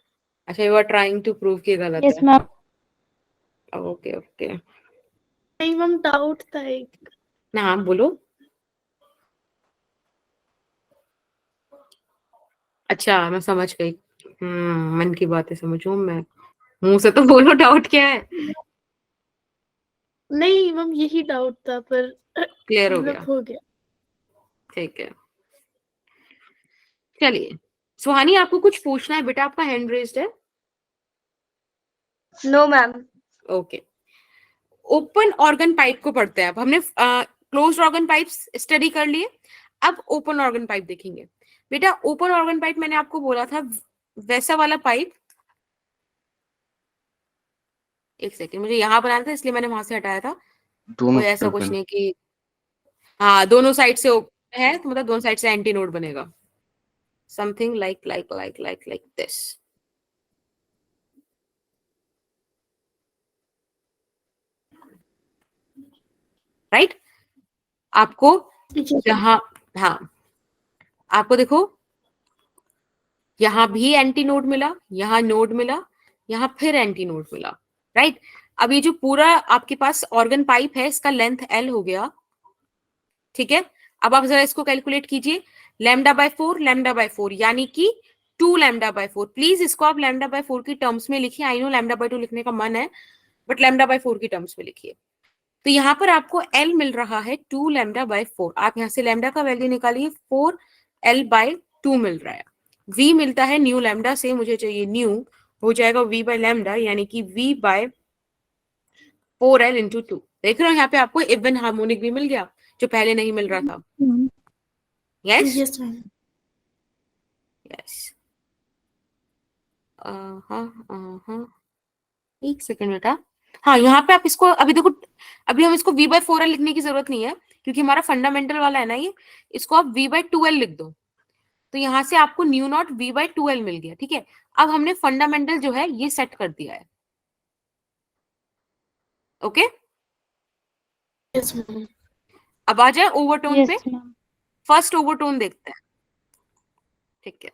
A: अच्छा, you are trying to prove कि गलत
F: यस
A: है।
F: मैम।
A: ओके ओके,
E: नहीं मैम, डाउट था एक।
A: ना हाँ बोलो। अच्छा मैं समझ गई, मन की बातें समझू मैं, मुंह से तो बोलो डाउट क्या है।
E: नहीं मैम, यही डाउट था, पर
A: क्लियर हो
E: मतलब
A: गया,
E: हो गया।
A: ठीक है। चलिए सुहानी, आपको कुछ पूछना है बेटा? आपका हैंड रेज्ड है।
B: No ma'am.
A: Okay, open organ pipe को पढ़ते हैं अब। हमने क्लोज्ड ऑर्गन पाइप्स स्टडी कर लिए, अब ओपन ऑर्गन पाइप देखेंगे। बेटा ओपन ऑर्गन पाइप मैंने आपको बोला था वैसा वाला पाइप, एक सेकेंड, मुझे यहाँ बनाना था इसलिए मैंने वहां से हटाया था।
C: दोनों
A: कोई ऐसा कुछ
C: ओपन।
A: नहीं कि हाँ दोनों साइड से ओपन है तो मतलब दोनों साइड से एंटी नोड बनेगा, समथिंग लाइक दिस। राइट? आपको यहाँ, हाँ आपको देखो यहाँ भी एंटी नोड मिला, यहाँ नोड मिला, यहाँ फिर एंटी नोड मिला, राइट? अब ये जो पूरा आपके पास ऑर्गन पाइप है इसका लेंथ L हो गया, ठीक है? अब आप जरा इसको कैलकुलेट कीजिए, λ/4 λ/4 यानी कि 2 λ/4। प्लीज इसको आप λ/4 की टर्म्स में लिखिए, आई नो λ/2 लिखने का मन है बट λ/4 की टर्म्स में लिखिए। तो यहाँ पर आपको L मिल रहा है 2 λ/4, आप यहाँ से लैम्डा का वैल्यू निकालिए, 4L/2 मिल रहा है। V मिलता है न्यू लैम्डा से, मुझे चाहिए न्यू, हो जाएगा V/λ यानी कि V/4L × 2। देख रहे हो यहाँ पे आपको इवन हार्मोनिक भी मिल गया जो पहले नहीं मिल रहा था। Yes
E: yes ma'am.
A: यस, हाँ एक सेकेंड बेटा। हाँ यहाँ पे आप इसको अभी देखो, अभी हम इसको V/4L लिखने की जरूरत नहीं है क्योंकि हमारा फंडामेंटल वाला है ना ये, इसको आप V/2L लिख दो, तो यहाँ से आपको न्यू नॉट V/2L मिल गया, ठीक है? अब हमने फंडामेंटल जो है ये सेट कर दिया है, ओके?
E: Yes ma'am.
A: अब आ जाए ओवरटोन पे।
F: Yes ma'am.
A: फर्स्ट ओवरटोन देखते हैं, ठीक है?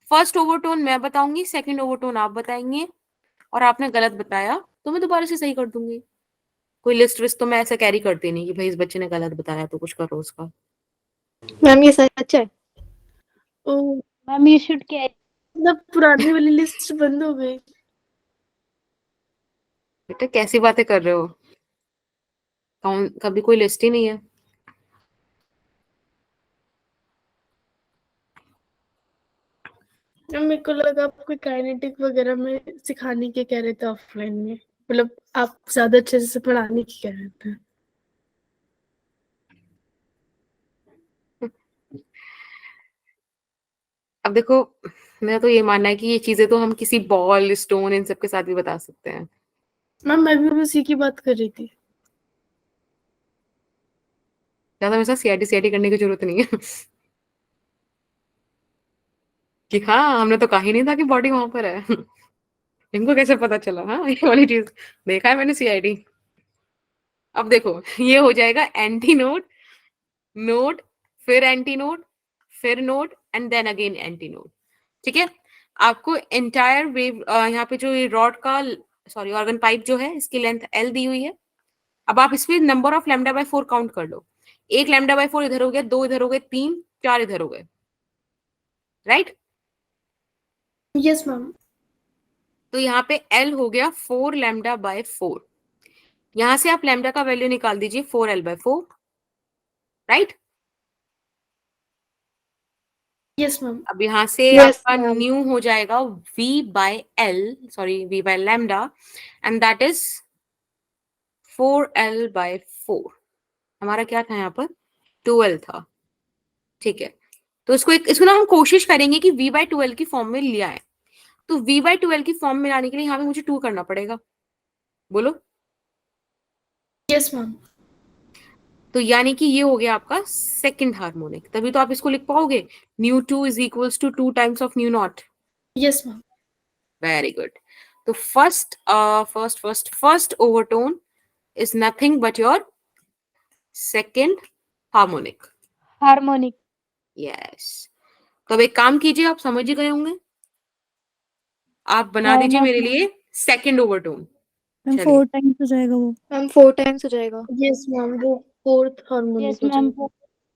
A: फर्स्ट ओवरटोन मैं बताऊंगी, सेकंड ओवरटोन आप बताएंगे, और आपने गलत बताया तो मैं दोबारा से सही कर दूंगी। कोई लिस्ट विस्ट तो मैं ऐसा कैरी करती नहीं कि भाई इस बच्चे ने गलत बताया तो कुछ करो उसका।
D: मैम ये सच है।
E: ओ,
F: मैम यू शुड कैरी।
E: मतलब पुरानी वाली लिस्ट बंद हो गई।
A: बेटा कैसी बातें कर रहे हो, कभी कोई लिस्ट ही नहीं है।
E: अब मेरे को लगा आप कोई काइनेटिक वगैरह में सिखाने के कह रहे थे ऑफलाइन में, मतलब आप ज्यादा अच्छे से पढ़ाने की कह रहे थे।
A: अब देखो मेरा तो ये मानना है कि ये चीजें तो हम किसी बॉल स्टोन इन सब के साथ भी बता सकते हैं।
E: मैम मैं भी उसी की बात कर रही थी।
A: ज्यादा मेरे साथ सीआईडी करने की जरूरत नहीं है कि हाँ हमने तो कहा ही नहीं था कि बॉडी वहां पर है इनको कैसे पता चला? हाँ ये वाली चीज देखा है मैंने सीआईडी। अब देखो ये हो जाएगा एंटी नोड, नोड, फिर एंटी नोड, फिर node and then again anti node. ठीक है, आपको एंटायर वेव यहाँ पे जो ये रॉड का सॉरी ऑर्गन पाइप जो है इसकी लेंथ L दी हुई है। अब आप इसमें number of lambda by 4 count कर लो। 1 लैम्डा बाय 4 इधर हो गया, 2 इधर हो गए, 3 4 इधर हो गए, राइट?
E: Yes ma'am.
A: तो यहाँ पे L हो गया 4 लैम्डा बाय 4। यहां से आप लैम्डा का वैल्यू निकाल दीजिए 4L/4, राइट?
E: Yes ma'am.
A: अब यहाँ से
D: Yes,
A: आपका
D: ma'am.
A: न्यू हो जाएगा V by lambda and that is 4L/4। हमारा क्या था यहाँ पर 12 था। ठीक है, तो इसको ना हम कोशिश करेंगे कि V/12 की फॉर्म में लिया है। तो V/12 की फॉर्म में लाने के लिए यहाँ पे मुझे 2 करना पड़ेगा, बोलो।
E: Yes ma'am.
A: तो यानी कि ये हो गया आपका सेकंड हार्मोनिक, तभी तो आप इसको लिख पाओगे ν2 = 2 times of ν0।
E: Yes ma'am.
A: Very good. तो first overtone is nothing but your second harmonic.
F: Harmonic.
A: Yes. तो अब एक काम कीजिए, आप समझ ही गए होंगे, आप बना
F: हाँ,
A: दीजिए
F: मैं-
A: मेरे लिए सेकंड ओवरटोन।
G: मैम
A: चलिए।
G: 4 टाइम्स हो जाएगा वो।
D: मैम 4 टाइम्स हो जाएगा।
E: यस मैम, वो फोर्थ हार्मोनिक
F: यस
E: हो
F: मैम।
E: जाएगा।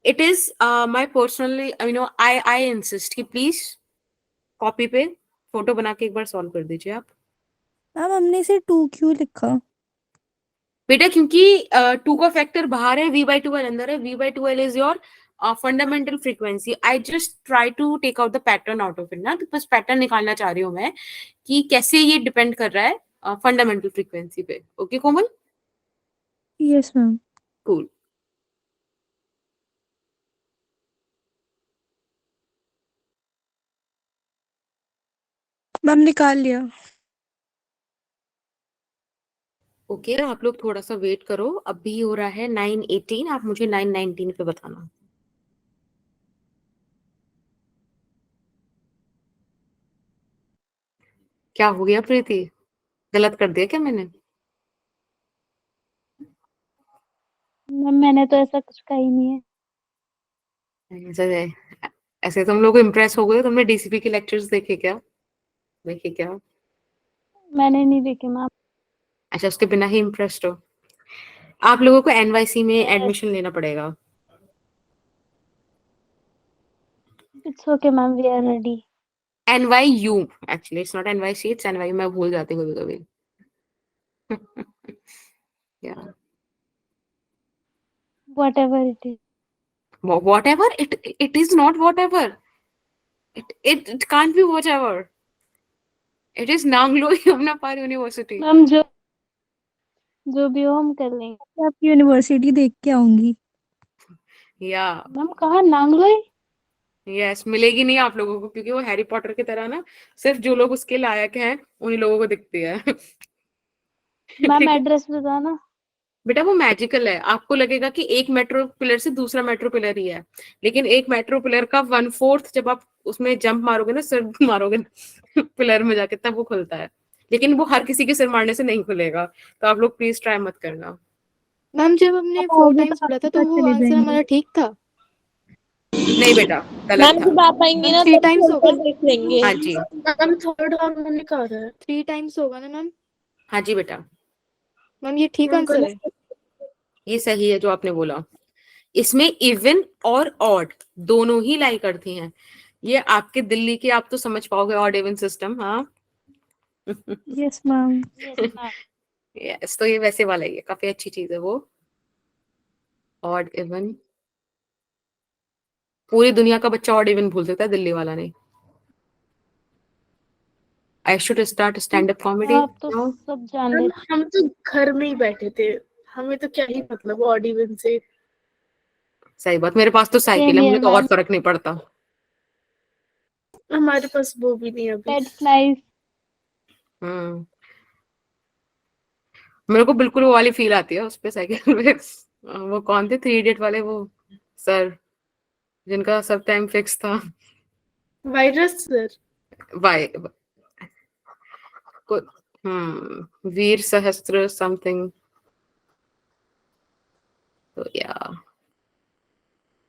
A: It is my personally I insist कि प्लीज कॉपी पे फोटो बना के एक बार सॉल्व कर दीजिए आप।
G: मैम हमने इसे 2 क्यों लिखा?
A: बेटा क्योंकि 2 का फैक्टर बाहर है, V/12 अंदर है। V/12 is your fundamental frequency. I just try to take out the pattern out of it ना, तो बस पैटर्न निकालना चाह रही हूँ मैं कि कैसे ये डिपेंड कर रहा है फंडामेंटल फ्रीक्वेंसी पे। ओके कोमल,
G: यस मैम।
A: कूल।
G: मैम निकाल लिया।
A: ओके आप लोग थोड़ा सा वेट करो, अभी हो रहा है 9:18, आप मुझे 9:19 पे बताना। क्या हो गया प्रीति, गलत कर दिया क्या मैंने?
F: मैम मैंने तो ऐसा कुछ कहा ही नहीं है।
A: ऐसे ऐसे तुम लोग इम्प्रेस हो गए, तुमने DCP के लेक्चर्स देखे क्या? देखे क्या?
F: मैंने नहीं देखे मैम।
A: अच्छा, उसके बिना ही इम्प्रेस्ड हो। आप लोगों को NYC में एडमिशन लेना पड़ेगा।
F: It's okay ma'am, we are ready.
A: NYU actually, it's not NYC, it's NYU। मैं भूल जाती हूँ कभी कभी। Yeah.
F: Whatever it is.
A: Whatever it is not whatever. It can't be whatever. It is Nanglo Yamuna Par University.
F: Ma'am जो भी हो हम कर लेंगे।
G: आपकी यूनिवर्सिटी देख के आऊंगी।
A: Yeah.
F: मैम कहाँ नांगलोई?
A: यस, मिलेगी नहीं आप लोगों को, क्योंकि वो हैरी पॉटर की तरह ना सिर्फ जो लोग उसके लायक हैं उन्हीं लोगों को दिखती है।
F: मैम
A: ठीक है
F: एड्रेस बताना।
A: बेटा, वो मैजिकल है। आपको लगेगा कि एक मेट्रो पिलर से दूसरा मेट्रो पिलर ही है, लेकिन एक मेट्रो पिलर का 1/4 जब आप उसमें जंप मारोगे ना, सिर मारोगे पिलर में जाके, तब वो खुलता है। लेकिन वो हर किसी के सिर मारने से नहीं खुलेगा, तो आप लोग प्लीज ट्राई मत करना।
D: मैम जब हमने 4 टाइम्स पढ़ा था तो वो आंसर हमारा ठीक था।
A: नहीं बेटा, गलत था।
H: जब आप आएंगी ना
D: 3
H: तब
D: टाइम्स
H: खोल
D: होगा।
H: कर देख लेंगे।
A: हाँ जी,
E: मैम थर्ड हार्मोनिक आ रहा है।
D: 3 टाइम्स होगा ना मैम?
A: हाँ जी बेटा,
D: मैम ये ठीक
E: मैम
D: आंसर है।
A: ये सही है जो आपने बोला। इसमें इवन और ऑड दोनों ही लाई करती हैं। ये आपके दिल्ली के, आप तो समझ पाओगे ऑड इवन सिस्टम। हाँ
G: यस मैम।
A: यस, तो ये वैसे वाला ही है, काफी अच्छी चीज है वो ऑड इवन। पूरी दुनिया का बच्चा ऑड इवन भूल सकता है, दिल्ली वाला नहीं। I should start stand up comedy.
F: आप तो सब जान
E: मैम
F: लेते।
E: हम तो घर में ही बैठे थे, हमें तो क्या ही मतलब ऑड इवन से।
A: सही बात, मेरे पास तो साइकिल है,
F: Same
A: मुझे
F: here,
A: तो और
F: ma'am.
A: फर्क नहीं पड़ता।
E: हमारे पास वो भी नहीं अभी।
F: That's nice.
A: हम्म, मेरे को बिल्कुल वो वाली फील आती है उस पे साइकिल पे। वो कौन थे 3 इडियट वाले, वो सर जिनका सब टाइम फिक्स था।
E: Virus sir.
A: वाई वीर सहस्त्र समथिंग। तो या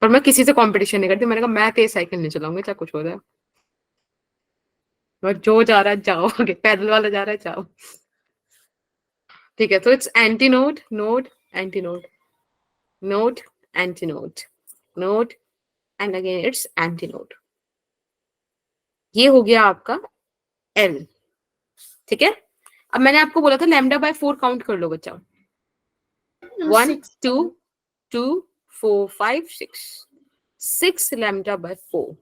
A: पर मैं किसी से कंपटीशन नहीं करती, मैंने कहा मैं तेज साइकिल नहीं चलाऊंगी चाहे कुछ हो जाए, और जो जा रहा है जाओ आगे, पैदल वाला जा रहा है जाओ। ठीक है, तो it's antinode, node, antinode, node, antinode, node, and again it's antinode. ये हो गया आपका एल। ठीक है, अब मैंने आपको बोला था लैम्डा बाय 4 काउंट कर लो बच्चा। 1
E: 6
A: 2 2 4 5 6, 6 लैम्डा बाय 4,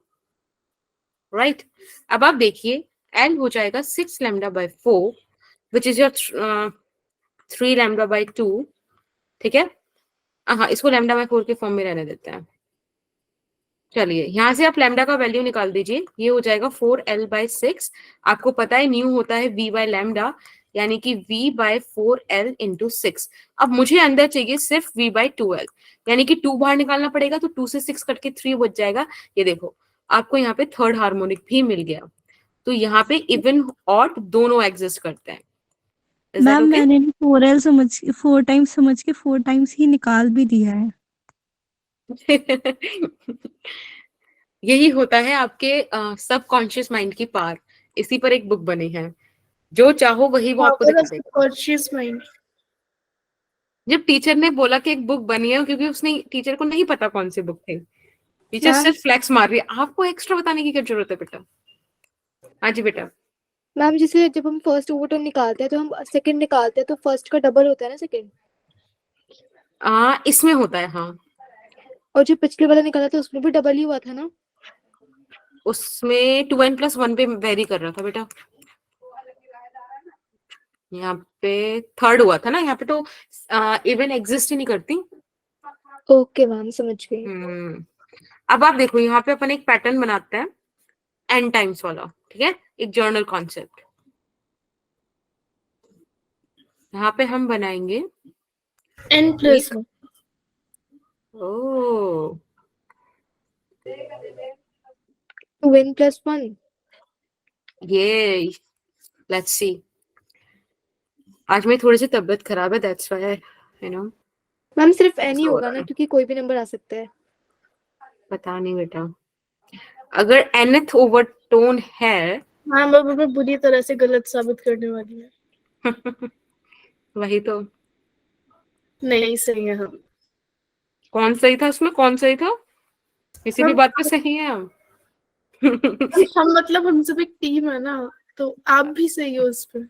A: राइट। अब आप देखिए एल हो जाएगा 6 lambda by 4 which is your 3 lambda by 2। ठीक है, हाँ इसको लैम्डा बाय 4 के फॉर्म में रहने देते हैं। चलिए यहाँ से आप लैम्डा का वैल्यू निकाल दीजिए, ये हो जाएगा 4l/6। आपको पता है न्यू होता है v बाय लैम्डा, यानी कि v बाय 4l इंटू 6। अब मुझे अंदर चाहिए सिर्फ v बाय 2l, यानी कि 2 बाहर निकालना पड़ेगा, तो 2 से 6 कट के 3 बच जाएगा। ये देखो आपको यहाँ पे थर्ड हार्मोनिक भी मिल गया। तो यहाँ पे इवन ऑड दोनों एग्जिस्ट करते हैं। Is that
G: ma'am
A: okay?
G: मैंने 4L समझ 4 टाइम्स समझ के 4 टाइम्स ही निकाल भी दिया है।
A: यही होता है आपके सबकॉन्शियस माइंड की पार। इसी पर एक बुक बनी है, जो चाहो वही वो आपको
E: पावर
A: दिखा
E: ऑफ
A: देगा।
E: Conscious mind.
A: जब टीचर ने बोला कि एक बुक बनी है, क्योंकि उसने टीचर को नहीं पता कौन सी बुक थी, टीचर
D: मैम
A: सिर्फ फ्लैक्स मार रही है। आपको एक्स्ट्रा बताने की क्या जरूरत है बेटा। हाँ जी बेटा।
D: मैम जैसे जब हम फर्स्ट ओवरटर्न निकालते हैं तो हम सेकंड निकालते हैं, तो फर्स्ट का डबल होता है ना सेकंड,
A: इसमें होता है हाँ।
D: और जो पिछले वाला निकाला था उसमें भी डबल ही हुआ था ना।
A: उसमें 2n+1 पे वेरी कर रहा था बेटा, यहाँ पे थर्ड हुआ था ना, यहाँ पे तो इवन एग्जिस्ट ही नहीं करती।
D: ओके मैम समझ गई।
A: अब आप देखो यहाँ पे अपन एक पैटर्न बनाते हैं n टाइम्स वाला, ठीक है, एक जर्नल कॉन्सेप्ट। यहाँ पे हम बनाएंगे
E: n+1।
A: ओ
D: 2n+1।
A: ये लेट्स सी। आज मेरी थोड़ी सी तबीयत खराब है, that's why you know
D: ma'am सिर्फ n ही
A: हो
D: होगा
A: रहा
D: ना,
A: है।
D: क्योंकि कोई भी नंबर आ सकता है।
A: पता नहीं बेटा, अगर nth ओवरटोन है
E: हाँ मैं बुरी तरह से गलत साबित करने वाली है।
A: वही तो।
E: नहीं सही है हम।
A: कौन सही था उसमें, कौन सही था, किसी भी
E: हम
A: बात पे सही है हम।
E: हम मतलब हम सब एक टीम है ना, तो आप भी सही हो उस पर।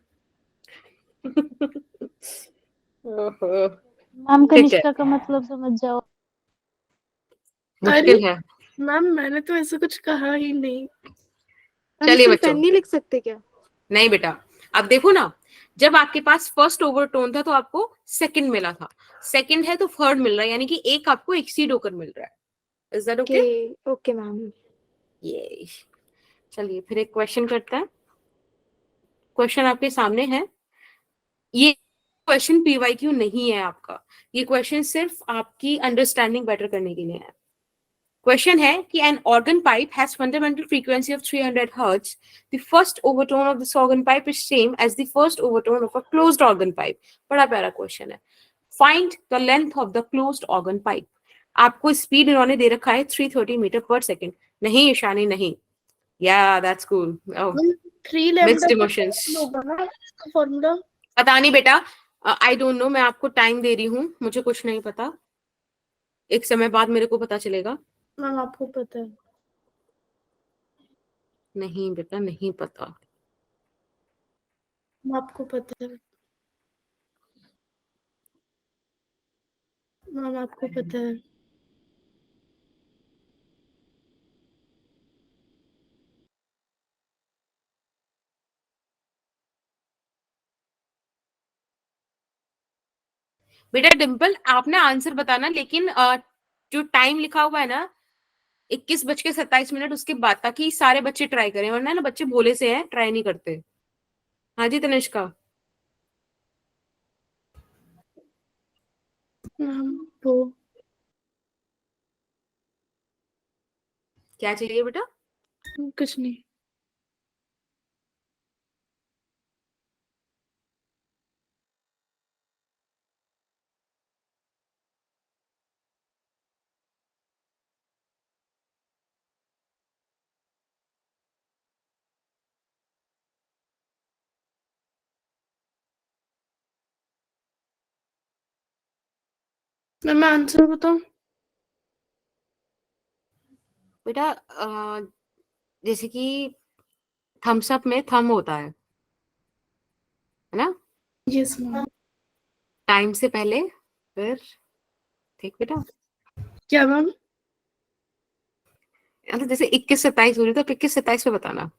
A: ओहो,
F: मैम
A: ठीक है,
F: कनिष्का का मतलब समझ जाओ।
A: मुश्किल है।
E: मैम मैंने तो ऐसा कुछ कहा ही नहीं।
D: हम
A: चलिए
D: सिर्फ
A: बच्चों,
D: n नहीं लिख सकते क्या?
A: नहीं बेटा, अब देखो ना, जब आपके पास फर्स्ट ओवरटोन था तो आपको सेकंड मिला था, सेकंड है तो थर्ड मिल रहा है, यानी कि एक आपको एक्सीड होकर मिल रहा है। Is that okay?
D: Okay okay ma'am.
A: ये चलिए फिर एक क्वेश्चन करते हैं। क्वेश्चन आपके सामने है। ये क्वेश्चन पीवाईक्यू नहीं है आपका, ये क्वेश्चन सिर्फ आपकी अंडरस्टैंडिंग बेटर करने के लिए है। क्वेश्चन है कि an organ pipe has fundamental frequency of 300 hertz. The first overtone of this organ pipe is same as the first overtone of a closed organ pipe. बड़ा प्यारा क्वेश्चन है। Find the length of the closed organ pipe. आपको speed इन्होंने दे रखा है 330 metre पर second. नहीं ईशानी नहीं। Yeah, that's cool. Oh,
E: 3
A: mixed
E: lambda
A: emotions.
E: होगा ना इसका फॉर्मूला।
A: पता नहीं बेटा, आई डोंट नो, मैं आपको टाइम दे रही हूँ, मुझे कुछ नहीं पता, एक समय बाद मेरे को पता चलेगा।
E: मैम आपको पता है।
A: नहीं बेटा नहीं पता।
E: आपको पता है। मैम आपको पता है।
A: बेटा डिम्पल आपने आंसर बताना, लेकिन जो टाइम लिखा हुआ है ना 21:27 उसके बाद, ताकि सारे बच्चे ट्राई करें, वरना ना बच्चे भोले से हैं ट्राई नहीं करते। हाँ जी तनिष्का।
E: मैम वो
A: क्या चाहिए बेटा?
E: कुछ नहीं। मैं आंसर बताऊं?
A: बेटा जैसे कि थम्स अप में थम होता है ना,
E: यस मैम।
A: टाइम से पहले, फिर ठीक बेटा,
E: क्या मैम?
A: मतलब जैसे 21-27 हो रही तो 21-27 पे बताना,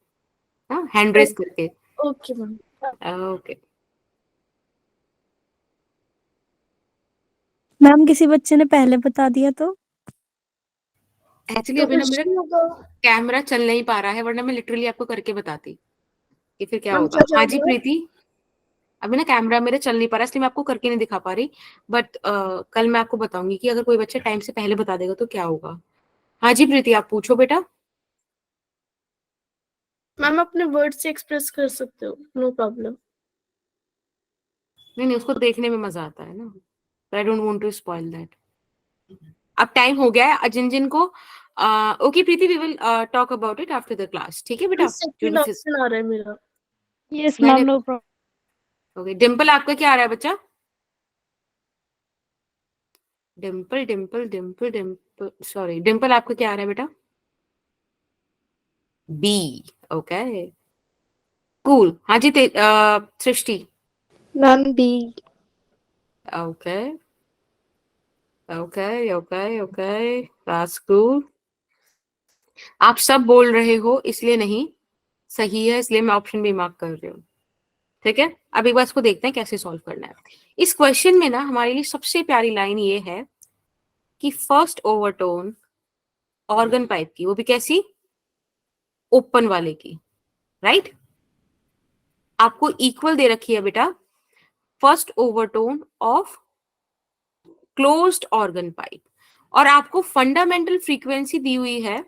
A: हाँ, हैंड रेस करके।
E: Okay ma'am.
A: ओके।
G: मैम किसी बच्चे ने पहले बता दिया तो?
A: एक्चुअली
E: तो
A: अभी ना
E: कुछ
A: मेरा
E: नहीं होगा
A: कैमरा चल नहीं पा रहा है, वरना मैं लिटरली आपको करके बताती कि फिर क्या
E: मैम।
A: होगा।
E: क्या
A: हाँ
E: चल
A: जी
E: रहा है?
A: प्रीति, अभी ना कैमरा मेरे चल नहीं पा रहा, इसलिए मैं आपको करके नहीं दिखा पा रही, बट कल मैं आपको बताऊंगी कि अगर कोई बच्चा टाइम से पहले बता देगा तो क्या होगा। हाँ जी प्रीति, आप पूछो बेटा।
E: मैम अपने वर्ड से एक्सप्रेस कर सकते हो, नो प्रॉब्लम।
A: नहीं नहीं, उसको देखने में मजा आता है ना, I don't want to spoil that. अब टाइम हो गया है जिन जिन को okay Preeti, we will talk about it after the class, ठीक है बेटा।
E: सेकंड ऑप्शन आ रहा है मेरा।
F: यस मैम,
A: मैंने
F: नो प्रॉब्लम।
A: ओके, डिम्पल आपका क्या आ रहा है बच्चा? डिम्पल डिम्पल डिम्पल डिम्पल, सॉरी डिम्पल, आपका क्या आ रहा है बेटा? बी। Okay cool. हाँ ji Srishti.
D: Ma'am B.
A: Okay okay okay okay, that's cool. आप सब बोल रहे हो इसलिए नहीं, सही है, इसलिए मैं ऑप्शन बी मार्क कर रही हूँ, ठीक है। अब एक बार इसको देखते हैं कैसे सॉल्व करना है। इस क्वेश्चन में ना हमारे लिए सबसे प्यारी लाइन ये है कि फर्स्ट ओवरटोन ऑर्गन पाइप की, वो भी कैसी? ओपन वाले की, राइट। आपको इक्वल दे रखी है बेटा first overtone of closed organ pipe, और आपको फंडामेंटल फ्रीक्वेंसी दी हुई है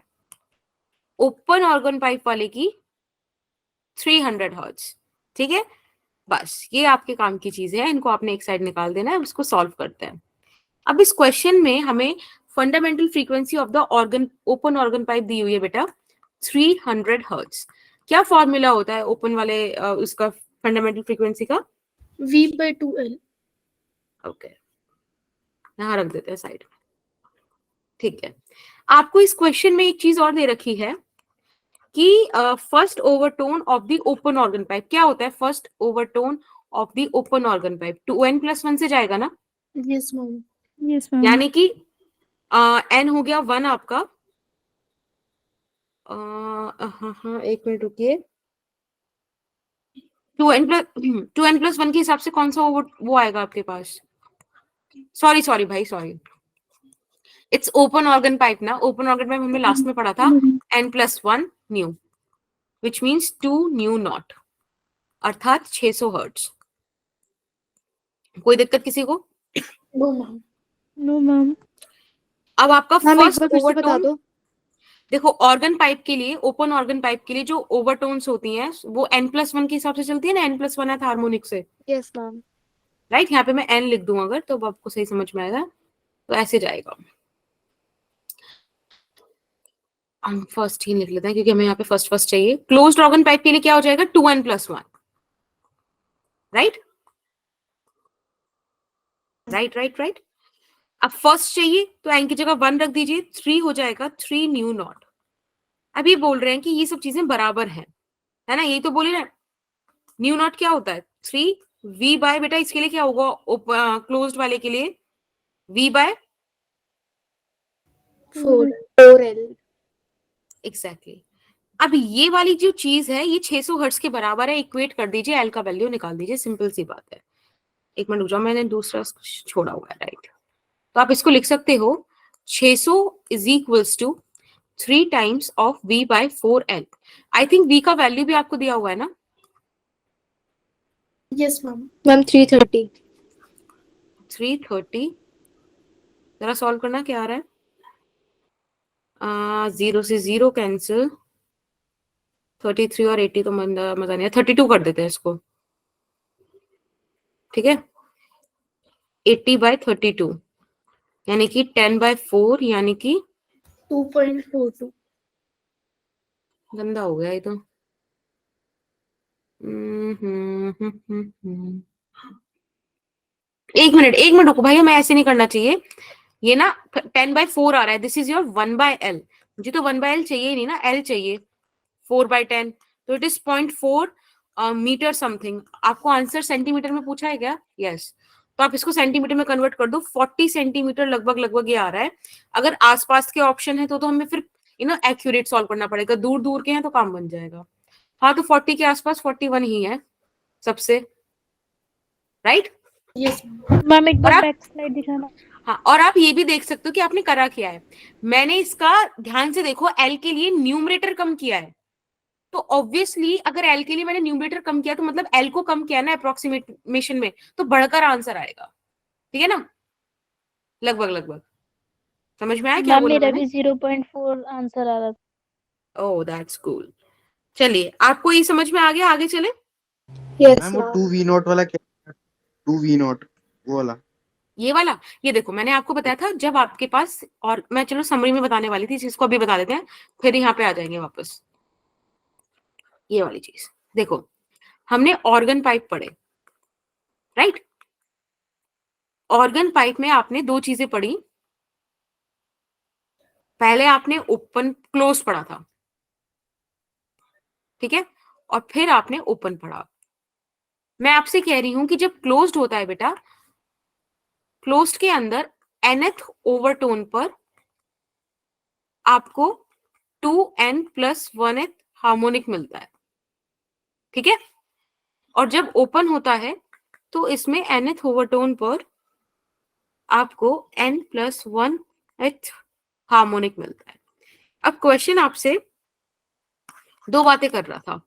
A: ओपन ऑर्गन पाइप वाले की 300 हर्ट्ज, ठीक है। बस ये आपके काम की चीजें हैं, इनको आपने एक साइड निकाल देना है, इसको सॉल्व करते हैं। अब इस क्वेश्चन में हमें fundamental frequency of the organ open organ pipe दी हुई है बेटा 300 हर्ट्ज। क्या फॉर्मूला होता है ओपन वाले उसका फंडामेंटल फ्रीक्वेंसी का?
E: V/2L।
A: ओके, यहां रख देते हैं साइड में, ठीक है। आपको इस क्वेश्चन में एक चीज और दे रखी है कि first overtone of the open organ pipe क्या होता है? First overtone of the open organ pipe 2n+1 से जाएगा ना,
E: यस मैम।
G: Yes ma'am.
A: यानी कि n हो गया 1 आपका, हाँ एक मिनट रुकिए, 2n+1 के हिसाब से कौन सा वो आएगा आपके पास? सॉरी सॉरी भाई, sorry, it's open organ pipe ना, ओपन ऑर्गन पाइप हमने लास्ट में पढ़ा था n+1 nu, which means 2 nu naught, अर्थात 600 हर्ट्ज। कोई दिक्कत किसी को?
E: No ma'am.
G: No ma'am.
A: अब आपका
D: मैम एक
A: फर्स्ट
D: बार फिर से बता
A: ओवरटोन,
D: दो।
A: देखो ऑर्गन पाइप के लिए, ओपन ऑर्गन पाइप के लिए जो ओवरटोन्स होती हैं वो n+1 के हिसाब से चलती है ना, n+1 है हार्मोनिक से,
D: यस मैम।
A: राइट। यहाँ पे मैं n लिख दूं अगर, तो आपको सही समझ में आएगा, तो ऐसे जाएगा। हम फर्स्ट ही लिख लेते हैं क्योंकि हमें यहाँ पे फर्स्ट फर्स्ट चाहिए। क्लोज्ड ऑर्गन पाइप के लिए क्या हो जाएगा? 2n+1, right right right right. अब फर्स्ट चाहिए तो n की जगह 1 रख दीजिए, 3 हो जाएगा 3 न्यू नॉट। अब ये बोल रहे हैं कि ये सब चीजें बराबर हैं, है ना, यही तो बोले ना। न्यू नॉट क्या होता है? 3 v बाय, बेटा इसके लिए क्या होगा क्लोज्ड वाले के लिए? v by
D: 4L।
A: एग्जैक्टली। अब ये वाली जो चीज है ये 600 हर्ट्ज के बराबर है, इक्वेट कर दीजिए, एल का वैल्यू निकाल दीजिए, सिंपल सी बात है। एक मिनट रुक जाओ, मैंने दूसरा छोड़ा हुआ है, राइट। तो आप इसको लिख सकते हो 600 is equals to 3 times of v by 4l। I think v का वैल्यू भी आपको दिया हुआ है ना?
E: Yes ma'am.
D: मैम 330।
A: 330, जरा सॉल्व करना क्या आ रहा है। 0 से 0 कैंसिल, 33 और 80 तो मजा नहीं है, 32 कर देते हैं इसको, ठीक है। 80/32 यानी कि 10/4, यानी कि
E: 2.42।
A: गंदा हो गया ये तो। एक मिनट रुको भैया, मैं ऐसे नहीं करना चाहिए। ये ना 10/4 आ रहा है, दिस इज योर 1/L। मुझे तो 1/L चाहिए ही नहीं ना, L चाहिए 4/10, तो इट इज 0.4 मीटर समथिंग। आपको आंसर सेंटीमीटर में पूछा है क्या? यस। तो आप इसको सेंटीमीटर में कन्वर्ट कर दो, 40 सेंटीमीटर लगभग लगभग ये आ रहा है। अगर आसपास के ऑप्शन है तो हमें फिर एक्यूरेट सॉल्व करना पड़ेगा, दूर दूर के हैं तो काम बन जाएगा। हाँ, तो 40 के आसपास 41 ही है सबसे, राइट?
E: यस
F: मैम एक बार
A: और आप
F: बैक स्लाइड दिखाना।
A: हाँ, और आप ये भी देख सकते हो कि आपने करा क्या है। मैंने इसका ध्यान से देखो, एल के लिए न्यूमरेटर कम किया है, तो ऑब्वियसली अगर एल के लिए मैंने न्यूमरेटर कम किया तो मतलब एल को कम किया ना अप्रोक्सीमेशन में, तो बढ़कर आंसर आएगा। ठीक है ना, लगभग लगभग। समझ में आया क्या
F: मैम
A: बोला
F: मेरा
A: मैंने?
F: भी 0.4 आंसर आ रहा था।
A: Oh that's cool. चलिए, आपको ये समझ में आ गया, आगे चले।
D: यस
C: मैम वो
D: मैम।
C: 2v0 वाला क्या? 2v0 वो वाला।
A: ये वाला, ये देखो मैंने आपको बताया था जब आपके पास, और मैं चलो समरी में बताने वाली थी, इसको अभी बता देते हैं, फिर यहाँ पे आ जाएंगे वापस। ये वाली चीज देखो, हमने ऑर्गन पाइप पढ़े, राइट? ऑर्गन पाइप में आपने दो चीजें पढ़ी। पहले आपने ओपन क्लोज पढ़ा था, ठीक है, और फिर आपने ओपन पढ़ा। मैं आपसे कह रही हूं कि जब क्लोज्ड होता है बेटा, क्लोज्ड के अंदर nth ओवरटोन पर आपको 2n+1th हार्मोनिक मिलता है, ठीक है। और जब ओपन होता है तो इसमें nth ओवरटोन पर आपको n+1th हार्मोनिक मिलता है। अब क्वेश्चन आपसे दो बातें कर रहा था,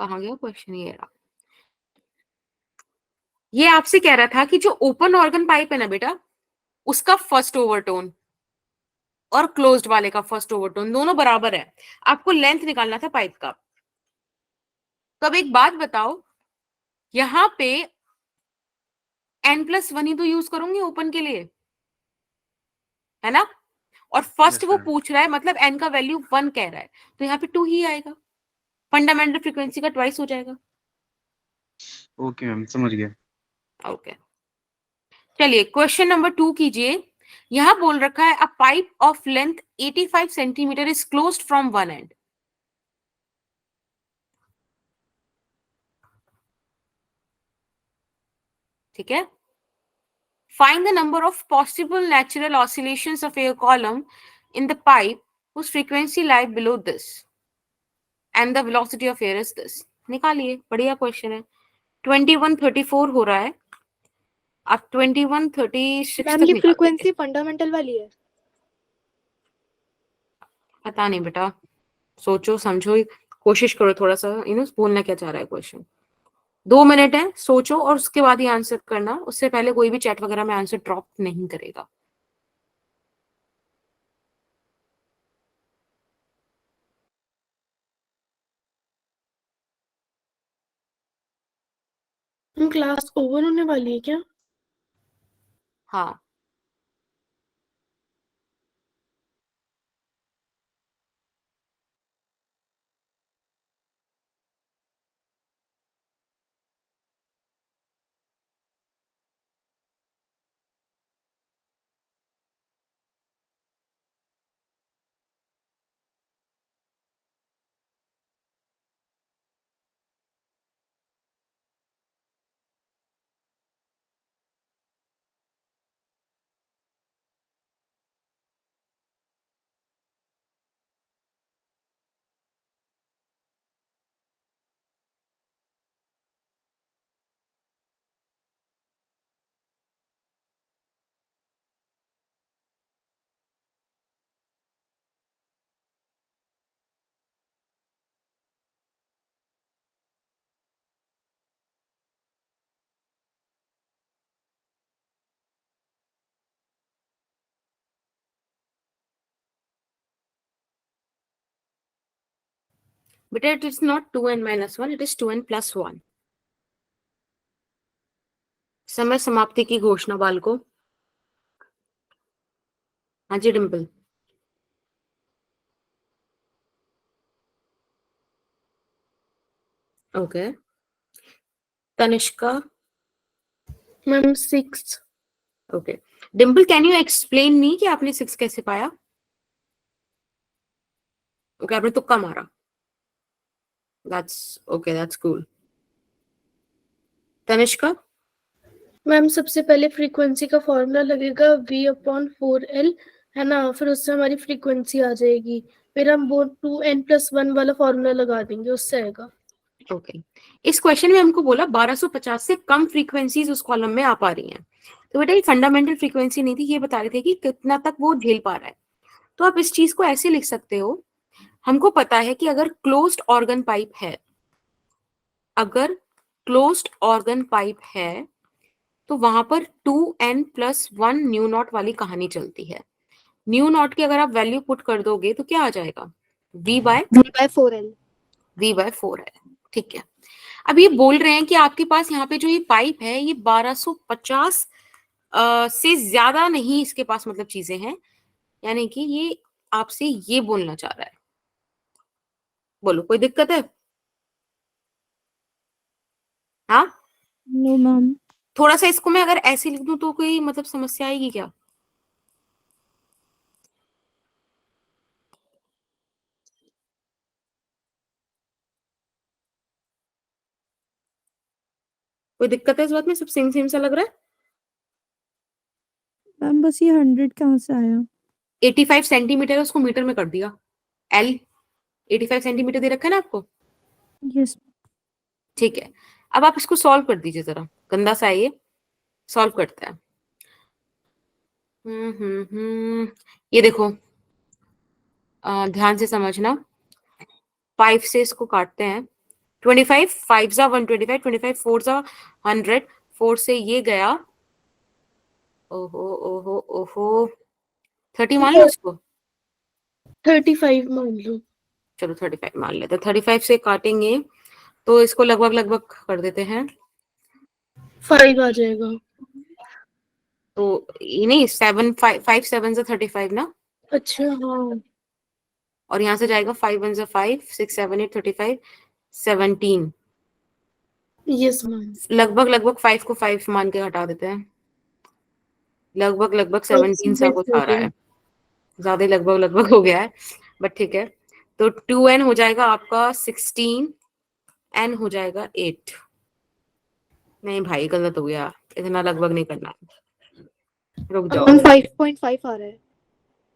A: कहाँ गया क्वेश्चन? ये रहा। ये आपसे कह रहा था कि जो ओपन ऑर्गन पाइप है ना बेटा, उसका फर्स्ट ओवरटोन और क्लोज्ड वाले का फर्स्ट ओवरटोन दोनों बराबर है। आपको लेंथ निकालना था पाइप का। तो अब एक बात बताओ, यहां पे n+1 ही तो यूज करूंगी ओपन के लिए, है ना? और फर्स्ट
C: यस
A: वो
C: मैम।
A: पूछ रहा है, मतलब n का वैल्यू 1 कह रहा है, तो यहाँ पे 2 ही आएगा, फंडामेंटल फ्रीक्वेंसी का ट्वाइस हो जाएगा।
C: ओके मैम, समझ गया।
A: ओके, चलिए क्वेश्चन नंबर 2 कीजिए। यहां बोल रखा है अ pipe of length 85 centimetre is closed from one and. ठीक है, find the number of possible natural oscillations of air column in the pipe whose frequency lie below this and the velocity of air is this। निकालिए, बढ़िया question है। 2134 हो रहा है, आप 2136
D: ma'am
A: तक
D: ये
A: निकाल देंगे।
D: फ्रीक्वेंसी फंडामेंटल वाली है।
A: पता नहीं बेटा, सोचो समझो, कोशिश करो थोड़ा सा बोलना क्या चाह रहा है क्वेश्चन। 2 मिनट है, सोचो और उसके बाद ही आंसर करना, उससे पहले कोई भी चैट वगैरह में आंसर ड्रॉप नहीं करेगा।
E: क्लास ओवर होने वाली है क्या?
A: हाँ, बेटा it is not 2n-1, it is 2n+1। समय समाप्ति की घोषणा बालको। हाँ जी Dimple. Okay, Tanishka?
E: Ma'am 6.
A: Okay. Dimple, can you explain me कि आपने 6 कैसे पाया? ओके, आपने तुक्का मारा. That's cool. तनिष्का?
E: मैम सबसे पहले फ्रीक्वेंसी का फॉर्मूला लगेगा V/4L, है ना, फिर उससे हमारी फ्रीक्वेंसी आ जाएगी, फिर हम वो 2n+1 वाला फॉर्मूला लगा देंगे, उससे आएगा.
A: ओके. इस क्वेश्चन में हमको बोला 1250 से कम फ्रीक्वेंसीज उस कॉलम में आ पा रही हैं. तो बेटा ये फंडामेंटल फ्रीक्वेंसी नहीं थी, ये बता रहे थे कि कितना तक वो झेल पा रहा है. तो आप इस चीज को ऐसे लिख सकते हो, हमको पता है कि अगर क्लोज्ड ऑर्गन पाइप है, अगर क्लोज्ड ऑर्गन पाइप है तो वहां पर 2n+1 न्यू नॉट वाली कहानी चलती है. न्यू नॉट की अगर आप वैल्यू पुट कर दोगे तो क्या आ जाएगा?
D: V/4L.
A: V/4 है. ठीक है. अब ये बोल रहे हैं कि आपके पास यहाँ पे जो ये पाइप है ये 1250 से ज्यादा नहीं इसके पास मतलब चीजें हैं, यानी कि ये आपसे ये बोलना चाह रहा है. बोलो, कोई दिक्कत है? हाँ,
G: नो मैम.
A: थोड़ा सा इसको मैं अगर ऐसे लिख दूं तो कोई मतलब समस्या आएगी क्या? कोई दिक्कत है इस बात में? सब सेम सेम सा लग रहा है?
G: मैम बस ये 100 कहाँ से आया?
A: 85 सेंटीमीटर है, उसको मीटर में कर दिया. L 85 सेंटीमीटर दे रखा है ना आपको.
G: यस.
A: ठीक है. अब आप इसको सॉल्व कर दीजिए जरा, गंदा सा है ये. सॉल्व करते हैं. ये देखो, ध्यान से समझना. 5 से इसको काटते हैं. 25 5 जा 125, 25 4 जा 100, 4 से ये गया. ओहो ओहो ओहो, 30 मान लो इसको.
E: 35 मान लो.
A: चलो 35 मान लेते. 35 से काटेंगे तो इसको लगभग लगभग कर देते हैं.
E: 5 आ जाएगा.
A: तो ये नहीं, 7 5 7 से 35 ना.
E: अच्छा हाँ.
A: और यहाँ से जाएगा 5 1 से 5 6 7 8 35 17.
E: Yes ma'am.
A: लगभग लगभग 5 को 5 मान के हटा देते हैं. लगभग लगभग 17 सा कुछ आ रहा है. ज्यादा लगभग लगभग हो गया है, बट ठीक है. तो 2n हो जाएगा आपका 16, n हो जाएगा 8. नहीं भाई, गलत हो गया, इतना लगभग नहीं करना. रुक जाओ.
D: 5.5 आ रहा है.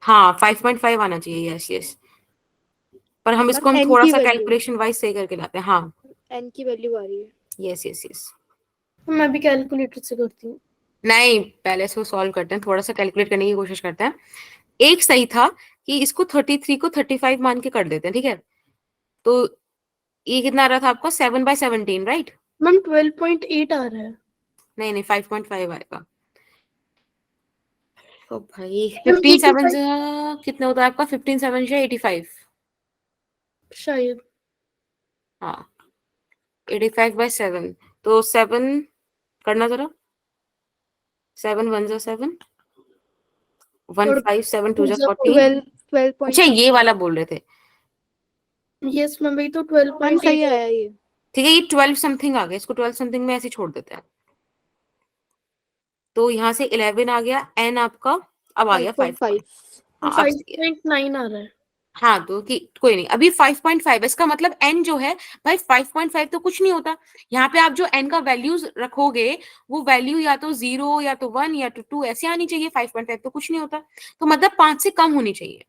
A: हाँ 5.5 आना चाहिए. Yes yes. पर हम इसको हम
D: N
A: थोड़ा
D: की
A: सा
D: value.
A: कैलकुलेशन वाइज सही करके लाते हैं. हाँ
D: N की वैल्यू आ रही है.
A: Yes yes yes.
E: मैं भी कैलकुलेटर से करती हूँ.
A: नहीं, पहले इसको सॉल्व करते हैं, थोड़ा सा कैलकुलेट करने की कोशिश करते हैं. एक सही था कि इसको 33 को 35 मान के कर देते हैं. ठीक है. तो ये कितना आ रहा था आपको? 7/17, राइट?
E: मैम 12.8 आ रहा है.
A: नहीं नहीं, 5.5 आएगा. तो भाई
E: मैम
A: 15 7
E: 85
A: से कितना होता है आपका? 15 7 से 85.
E: शायद.
A: हाँ 85/7. तो 7 करना जरा. 7 1 जा 7, 1 5 7 2 जा 14.
D: 12.5.
A: अच्छा ये वाला बोल रहे थे.
E: यस मैम, वही तो
D: मैम
E: 12.8
D: सही आया ये.
A: ठीक है, ये 12 समथिंग आ गया. इसको 12 समथिंग में ऐसे छोड़ देते हैं. तो यहाँ से 11 आ गया. n आपका अब आ गया 5.
D: 5.5.
A: हाँ अब
E: 5.9 आ रहा है.
A: हाँ, तो कोई नहीं, अभी 5.5. इसका मतलब n जो है भाई 5.5 तो कुछ नहीं होता. यहाँ पे आप जो n का वैल्यूज रखोगे वो वैल्यू या तो 0 या तो 1 या तो 2 ऐसे आनी चाहिए. 5.5 तो कुछ नहीं होता. तो मतलब 5 से कम होनी चाहिए.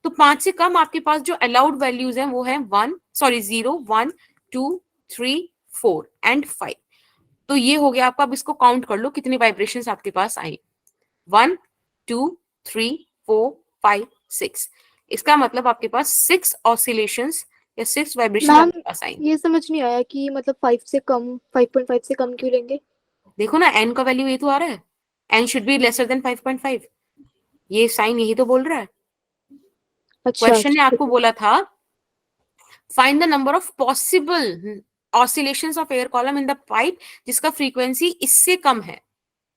A: तो 5 से कम आपके पास जो अलाउड वैल्यूज हैं वो है 0 1 2 3 4 एंड 5. तो ये हो गया आपका. अब इसको काउंट कर लो कितनी वाइब्रेशंस आपके पास आई. 1 2 3 4 5 6. इसका मतलब आपके पास 6 ऑसिलेशंस या 6 वाइब्रेशन
D: मैम
A: आपके पास आई.
D: ये समझ नहीं आया कि मतलब 5 से कम 5.5 से कम क्यों लेंगे.
A: देखो ना, n का वैल्यू ये तो आ रहा है. n should be lesser than 5.5. ये साइन यही तो बोल रहा है.
D: अच्छा.
A: क्वेश्चन ने आपको बोला था find the number of possible oscillations of air column in the pipe जिसका फ्रीक्वेंसी इससे कम है.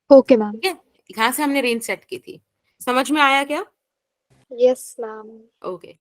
D: Okay ma'am.
A: ठीक है, यहाँ से हमने रेंज सेट की थी. समझ में आया क्या?
D: Yes ma'am.
A: ओके.